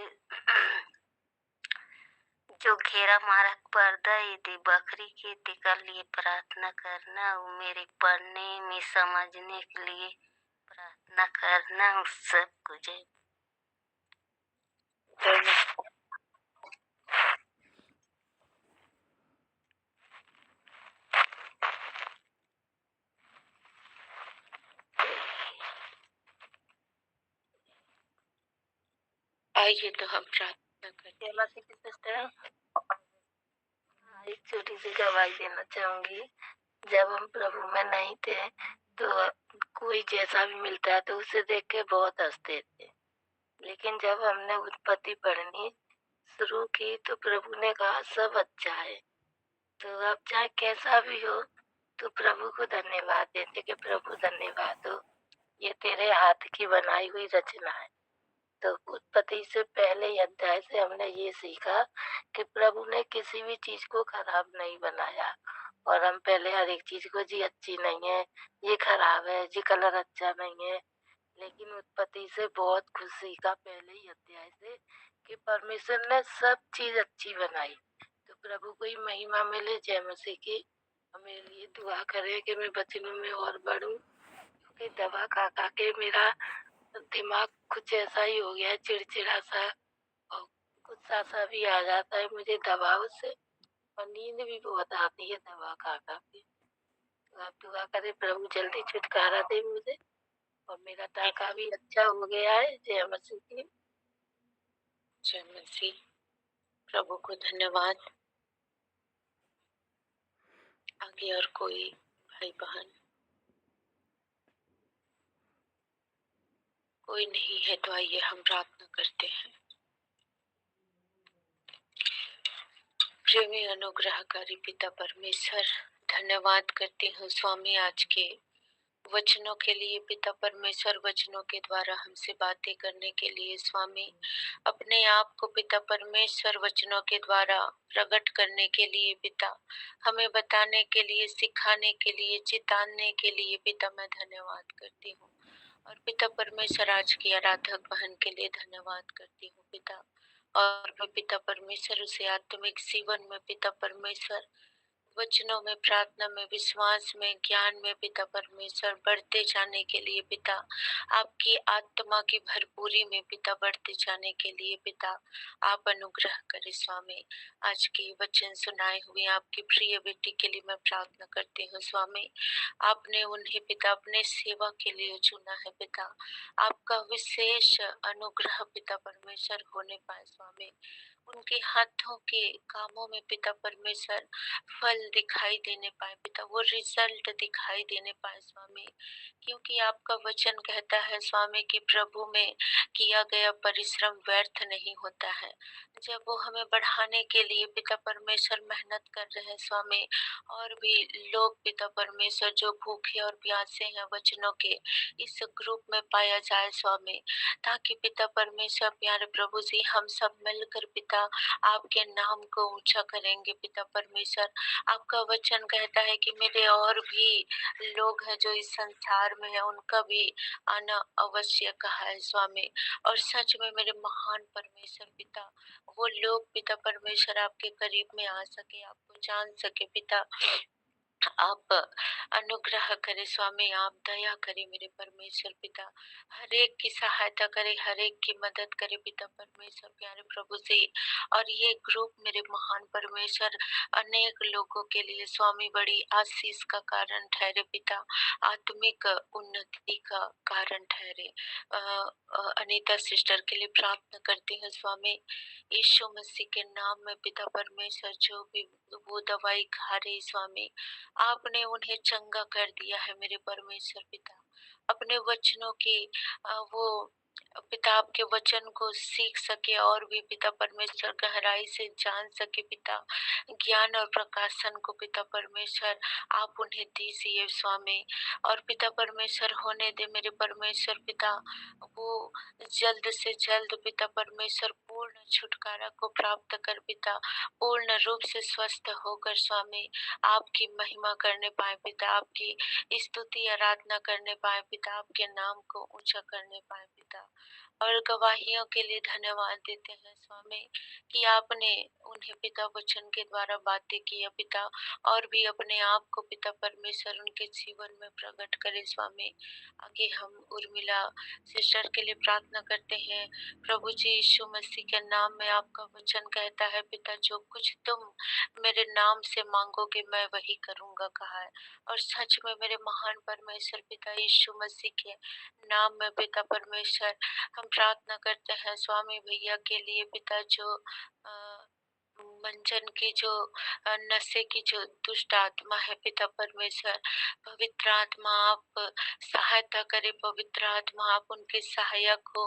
जो घेरा मारा पर्दा यदि बकरी के टिकर लिए प्रार्थना करना, वो मेरे पढ़ने में समझने के लिए प्रार्थना करना, उस सब कुछ है। आइए तो हम प्रार्थना करते हैं। एक छोटी सी गवाही देना चाहूंगी। जब हम प्रभु में नहीं थे तो कोई जैसा भी मिलता है तो उसे देख के बहुत हंसते थे, लेकिन जब हमने उत्पत्ति पढ़नी शुरू की तो प्रभु ने कहा सब अच्छा है। तो अब चाहे कैसा भी हो तो प्रभु को धन्यवाद देते कि प्रभु धन्यवाद हो, ये तेरे हाथ की बनाई हुई रचना है। तो उत्पत्ति से पहले अध्याय से हमने ये सीखा कि प्रभु ने किसी भी चीज को खराब नहीं बनाया, और हम पहले हर एक चीज को जी अच्छी नहीं है, ये खराब है, जी कलर अच्छा नहीं है। लेकिन उत्पत्ति से बहुत कुछ सीखा पहले ही अध्याय से कि परमेश्वर ने सब चीज अच्छी बनाई। तो प्रभु को ही महिमा मिले। जय मसीह की। मेरे लिए दुआ करें कि मैं वचनों में और बढ़ूं, क्योंकि दवा खा खा के मेरा दिमाग कुछ ऐसा ही हो गया है, चिड़चिड़ा सा और गुस्सा सा भी आ जाता है मुझे दवाओं से, और नींद भी बहुत आती है दवा खा खा के। तो आप दुआ करें प्रभु जल्दी छुटकारा दे मुझे, और मेरा टाका भी अच्छा हो गया है। जय मसीह की। जय मसीह। प्रभु को धन्यवाद। आगे और कोई भाई बहन? कोई नहीं है तो आइए हम प्रार्थना करते हैं। प्रेमी अनुग्रहकारी पिता परमेश्वर, धन्यवाद करती हूँ स्वामी आज के वचनों के लिए। पिता परमेश्वर, वचनों के द्वारा हमसे बातें करने के लिए स्वामी, अपने आप को पिता परमेश्वर वचनों के द्वारा प्रकट करने के लिए पिता, हमें बताने के लिए, सिखाने के लिए, चेताने के लिए पिता मैं धन्यवाद करती हूँ। और पिता परमेश्वर आज की आराधक बहन के लिए धन्यवाद करती हूँ पिता। और भी पिता परमेश्वर उसे आत्मिक जीवन में पिता परमेश्वर वचनों में, प्रार्थना में, विश्वास में, ज्ञान में पिता परमेश्वर बढ़ते जाने के लिए पिता, आपकी आत्मा की भरपूरी में पिता बढ़ते जाने के लिए पिता आप अनुग्रह करें स्वामी। आज के वचन सुनाए हुए आपकी प्रिय बेटी के लिए मैं प्रार्थना करती हूँ स्वामी। आपने उन्हें पिता अपने सेवा के लिए चुना है पिता, आपका विशेष अनुग्रह पिता परमेश्वर होने पाए स्वामी। उनके हाथों के कामों में पिता परमेश्वर फल दिखाई देने पाए पिता, वो रिजल्ट दिखाई देने पाए स्वामी। क्योंकि आपका वचन कहता है स्वामी कि प्रभु में किया गया परिश्रम व्यर्थ नहीं होता है। जब वो हमें बढ़ाने के लिए पिता परमेश्वर मेहनत कर रहे हैं स्वामी, और भी लोग पिता परमेश्वर जो भूखे और प्यासे हैं वचनों के, इस ग्रुप में पाया जाए स्वामी, ताकि पिता परमेश्वर प्यारे प्रभु जी हम सब मिलकर पिता आपके नाम को ऊंचा करेंगे पिता परमेश्वर। आपका वचन कहता है कि मेरे और भी लोग हैं जो इस संसार में है, उनका भी आना अवश्य कहा है स्वामी। और सच में मेरे महान परमेश्वर पिता, वो लोग पिता परमेश्वर आपके करीब में आ सके, आपको जान सके पिता। आप अनुग्रह करें स्वामी, आप दया करें मेरे परमेश्वर पिता, हर एक की सहायता करें, हर एक की मदद करें पिता परमेश्वर प्यारे प्रभु जी। और ये ग्रुप मेरे महान परमेश्वर अनेक लोगों के लिए स्वामी बड़ी आशीष का कारण ठहरे पिता, आत्मिक उन्नति का कारण ठहरे। अनीता सिस्टर के लिए प्रार्थना करती हूँ स्वामी, यीशु मसीह के नाम में पिता परमेश्वर, जो भी वो दवाई खा रही स्वामी, आपने उन्हें चंगा कर दिया है मेरे परमेश्वर पिता। अपने वचनों की वो पिता आपके वचन को सीख सके और भी पिता परमेश्वर गहराई से जान सके पिता, ज्ञान और प्रकाशन को पिता परमेश्वर आप उन्हें दीजिए स्वामी। और पिता परमेश्वर होने दे मेरे परमेश्वर पिता, वो जल्द से जल्द पिता परमेश्वर पूर्ण छुटकारा को प्राप्त कर पिता, पूर्ण रूप से स्वस्थ होकर स्वामी आपकी महिमा करने पाए पिता, आपकी स्तुति आराधना करने पाए पिता, आपके नाम को ऊंचा करने पाए पिता। और गवाहियों के लिए धन्यवाद देते हैं स्वामी कि आपने उन्हें पिता वचन के द्वारा बातें किया पिता, और भी अपने आप को पिता परमेश्वर उनके जीवन में प्रकट करे स्वामी। आगे हम उर्मिला सिस्टर के लिए प्रार्थना करते हैं। प्रभु जी यीशु मसीह के नाम में आपका वचन कहता है पिता, जो कुछ तुम मेरे नाम से मांगोगे मैं वही करूंगा कहा है। और सच में मेरे महान परमेश्वर पिता यीशु मसीह के नाम में पिता परमेश्वर हम प्रार्थना करते हैं स्वामी भैया के लिए पिता, जो मंजन की जो नशे की जो दुष्ट आत्मा है पिता परमेश्वर, पवित्र आत्मा आप सहायता करे, पवित्र आत्मा आप उनके सहायक हो।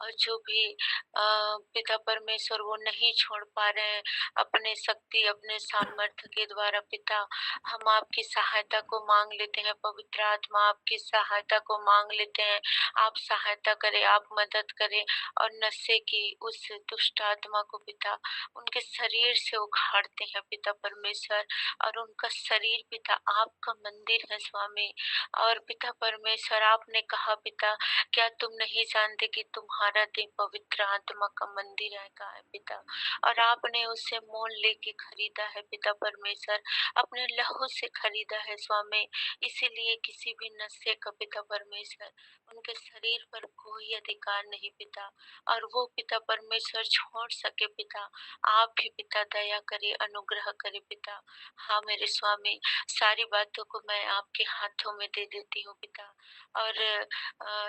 और जो भी पिता परमेश्वर वो नहीं छोड़ पा रहे हैं अपने शक्ति अपने सामर्थ्य के द्वारा पिता, हम आपकी सहायता को मांग लेते हैं, पवित्र आत्मा आपकी सहायता को मांग लेते हैं। आप सहायता करें, आप मदद करें, और नशे की उस दुष्ट आत्मा को पिता उनके शरीर से उखाड़ते हैं पिता परमेश्वर। और उनका शरीर पिता आपका मंदिर है स्वामी। और पिता परमेश्वर आपने कहा पिता, क्या तुम नहीं जानते कि तुम्हारा देह पवित्र आत्मा का मंदिर है का है पिता, और आपने उससे मोल लेके खरीदा है पिता परमेश्वर, अपने लहू से खरीदा है स्वामी। इसीलिए किसी भी नशे का पिता परमेश्वर उनके शरीर पर कोई अधिकार नहीं पिता, और वो पिता परमेश्वर छोड़ सके पिता, आप भी पिता दया करे, अनुग्रह करे पिता। हाँ मेरे स्वामी, सारी बातों को मैं आपके हाथों में दे देती हूँ पिता। और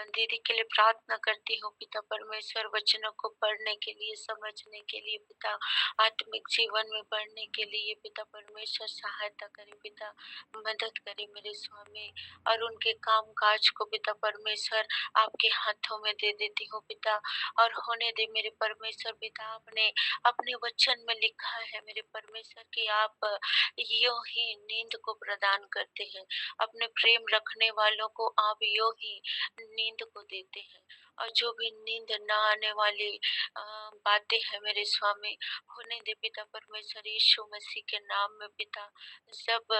दीदी के लिए प्रार्थना करती हूँ पिता परमेश्वर, वचनों को पढ़ने के लिए, समझने के लिए पिता, आत्मिक जीवन में बढ़ने के लिए पिता परमेश्वर सहायता करे पिता, मदद करे मेरे स्वामी। और उनके काम काज को पिता परमेश्वर आपके हाथों में दे देती हूँ पिता। और होने दे मेरे परमेश्वर पिता, आपने अपने वचन में लिखा है मेरे परमेश्वर कि आप यूं ही नींद को प्रदान करते हैं, अपने प्रेम रखने वालों को आप यूं ही नींद को देते हैं। और जो भी नींद ना आने वाली बातें हैं मेरे स्वामी, होने दे पिता परमेश्वर यीशु मसीह के नाम में पिता। जब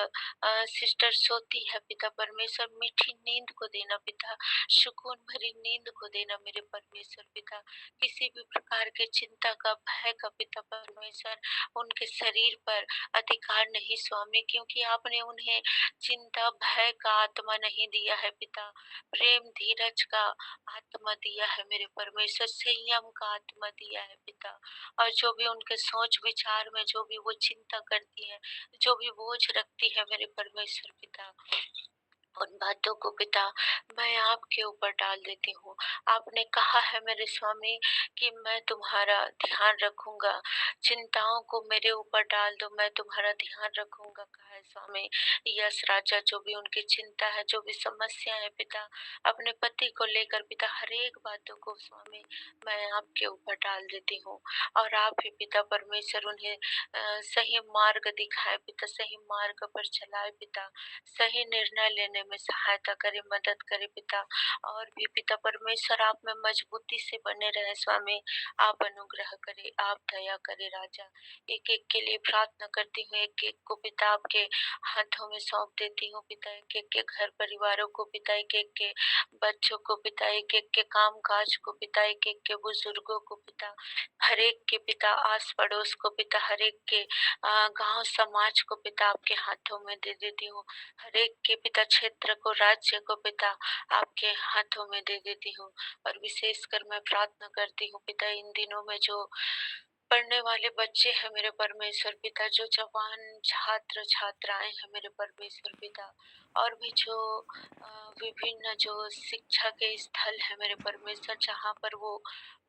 सिस्टर सोती है पिता परमेश्वर, मीठी नींद को देना पिता, सुकून भरी नींद को देना मेरे परमेश्वर पिता। किसी भी प्रकार के चिंता का, भय का पिता परमेश्वर उनके शरीर पर अधिकार नहीं स्वामी, क्योंकि आपने उन्हें चिंता भय का आत्मा नहीं दिया है पिता, प्रेम धीरज का आत्मा दिया है मेरे परमेश्वर, संयम का आत्मा दिया है पिता। और जो भी उनके सोच विचार में जो भी वो चिंता करती है, जो भी बोझ रखती है मेरे परमेश्वर पिता, उन बातों को पिता मैं आपके ऊपर डाल देती हूँ। आपने कहा है मेरे स्वामी कि मैं तुम्हारा ध्यान रखूंगा, चिंताओं को मेरे ऊपर डाल दो, मैं तुम्हारा ध्यान रखूंगा, कहा है स्वामी। यस राजा, जो भी उनकी चिंता है, जो भी समस्या है पिता, अपने पति को लेकर पिता, हर एक बातों को स्वामी मैं आपके ऊपर डाल देती हूँ। और आप ही पिता परमेश्वर उन्हें सही मार्ग दिखाए पिता, सही मार्ग पर चलाए पिता, सही निर्णय लेने में सहायता करे, मदद करे पिता। और भी पिता परमेश्वर आप में मजबूती से बने रहे स्वामी, आप अनुग्रह करे, आप दया करे राजा। एक एक के लिए प्रार्थना करती हूँ, एक एक को पिता आपके हाथों में सौंप देती हूँ पिता, एक एक के घर परिवारों को पिता, एक एक के बच्चों को पिता, एक एक के काम काज को पिता, एक एक के बुजुर्गों को पिता, हर एक के पिता, आस पड़ोस को पिता, हर एक के गांव समाज को पिता आपके हाथों में दे देती हूँ। हर एक के पिता क्षेत्र को, राज्य को पिता आपके हाथों में दे देती हूँ। और विशेषकर मैं प्रार्थना करती हूँ पिता, इन दिनों में जो पढ़ने वाले बच्चे हैं मेरे परमेश्वर पिता, जो जवान छात्र छात्राएं हैं मेरे परमेश्वर पिता, और भी जो विभिन्न जो शिक्षा के स्थल है मेरे परमेश्वर, जहाँ पर वो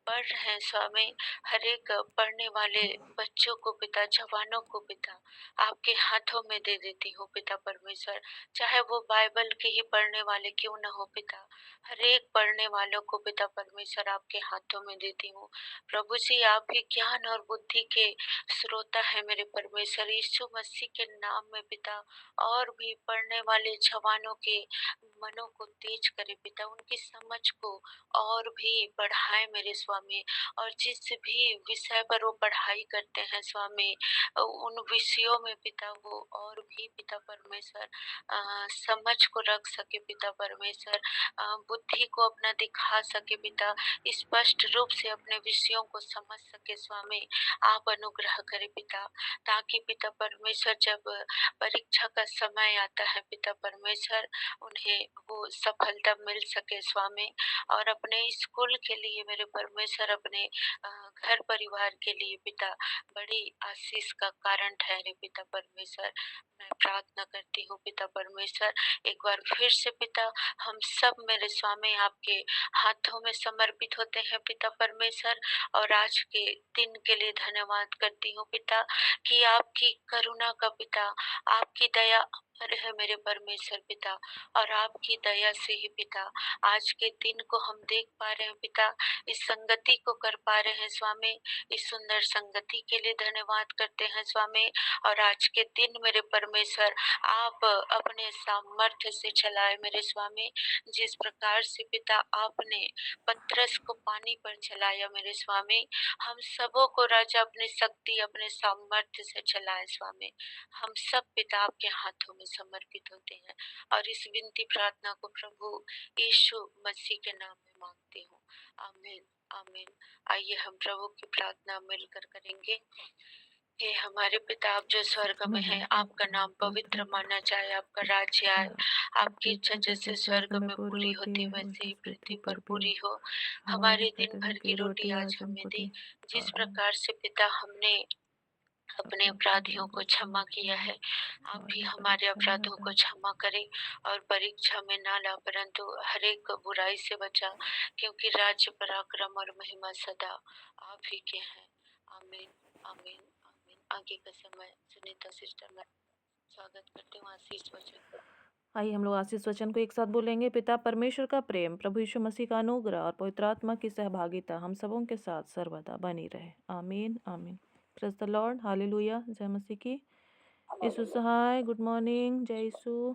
पढ़ रहे हैं स्वामी, हर एक पढ़ने वाले बच्चों को पिता, जवानों को पिता आपके हाथों में दे देती हूँ पिता परमेश्वर, चाहे वो बाइबल के ही पढ़ने वाले क्यों न हो पिता, हर एक पढ़ने वालों को पिता परमेश्वर आपके हाथों में देती हूँ। प्रभु जी आप ही ज्ञान और बुद्धि के स्रोता है मेरे परमेश्वर, यीशु मसीह के नाम में पिता। और भी पढ़ने वाले जवानों के मनों को तेज करे पिता, उनकी समझ को और भी बढ़ाए मेरे स्वामी। और जिस भी विषय पर वो पढ़ाई करते हैं स्वामी, उन विषयों में पिता वो और भी पिता परमेश्वर समझ को रख सके पिता परमेश्वर, बुद्धि को अपना दिखा सके पिता, स्पष्ट रूप से अपने विषयों को समझ सके स्वामी। आप अनुग्रह करे पिता, ताकि पिता परमेश्वर जब परीक्षा का समय आता है पिता परमेश्वर, उन्हें वो सफलता मिल सके स्वामी। और अपने स्कूल के लिए मेरे परमेश्वर, अपने घर परिवार के लिए पिता बड़ी आशीष का कारण ठहरे पिता परमेश्वर। मैं प्रार्थना करती हूँ पिता परमेश्वर, एक बार फिर से पिता हम सब मेरे स्वामी आपके हाथों में समर्पित होते हैं पिता परमेश्वर। और आज के दिन के लिए धन्यवाद करती हूँ पिता, कि आपकी करुणा का पिता, आपकी दया पर है मेरे परमेश्वर पिता, और आपकी दया से ही पिता आज के दिन को हम देख पा रहे हैं पिता, इस संगति को कर पा रहे हैं स्वामी। इस सुंदर संगति के लिए धन्यवाद करते हैं स्वामी। और आज के दिन मेरे परमेश्वर आप अपने सामर्थ्य से चलाए मेरे स्वामी, जिस प्रकार से पिता आपने पतरस को पानी पर चलाया मेरे स्वामी, हम सबों को राजा अपनी शक्ति, अपने सामर्थ्य से चलाए स्वामी। हम सब पिता आपके हाथों में समर्पित होते हैं, और इस विनती प्रार्थना को प्रभु यीशु मसीह के नाम में मांगती हूँ, आमीन आमीन। आइए हम प्रभु की प्रार्थना मिलकर करेंगे। हे हमारे पिता आप जो स्वर्ग में हैं, आपका नाम पवित्र माना जाए, आपका राज्य आए, आपकी इच्छा जैसे स्वर्ग में पूरी होती है वैसे ही पृथ्वी पर पूरी हो। हमारे दिन भर की रोटी आज हमें दी, जिस प्रकार से पिता हमने अपने अपराधियों को क्षमा किया है, आप भी हमारे अपराधों को क्षमा करें, और परीक्षा में ना ला, परंतु हर एक बुराई से बचा, क्योंकि राज्य पराक्रम और महिमा सदा आप ही के हैं। आमीन आमीन आमीन। आगे का समय सुनीता सिस्टर में स्वागत करती हूँ। आशीष वचन। आइए हम लोग आशीष वचन को एक साथ बोलेंगे। पिता परमेश्वर का प्रेम, प्रभु यीशु मसीह का अनुग्रह और पवित्र आत्मा की सहभागिता हम सबों के साथ सर्वदा बनी रहे। आमीन आमीन। प्रेज द लॉर्ड, हालेलुया, जय मसीह की। यीशु सहाय, गुड मॉर्निंग, जय यीशु।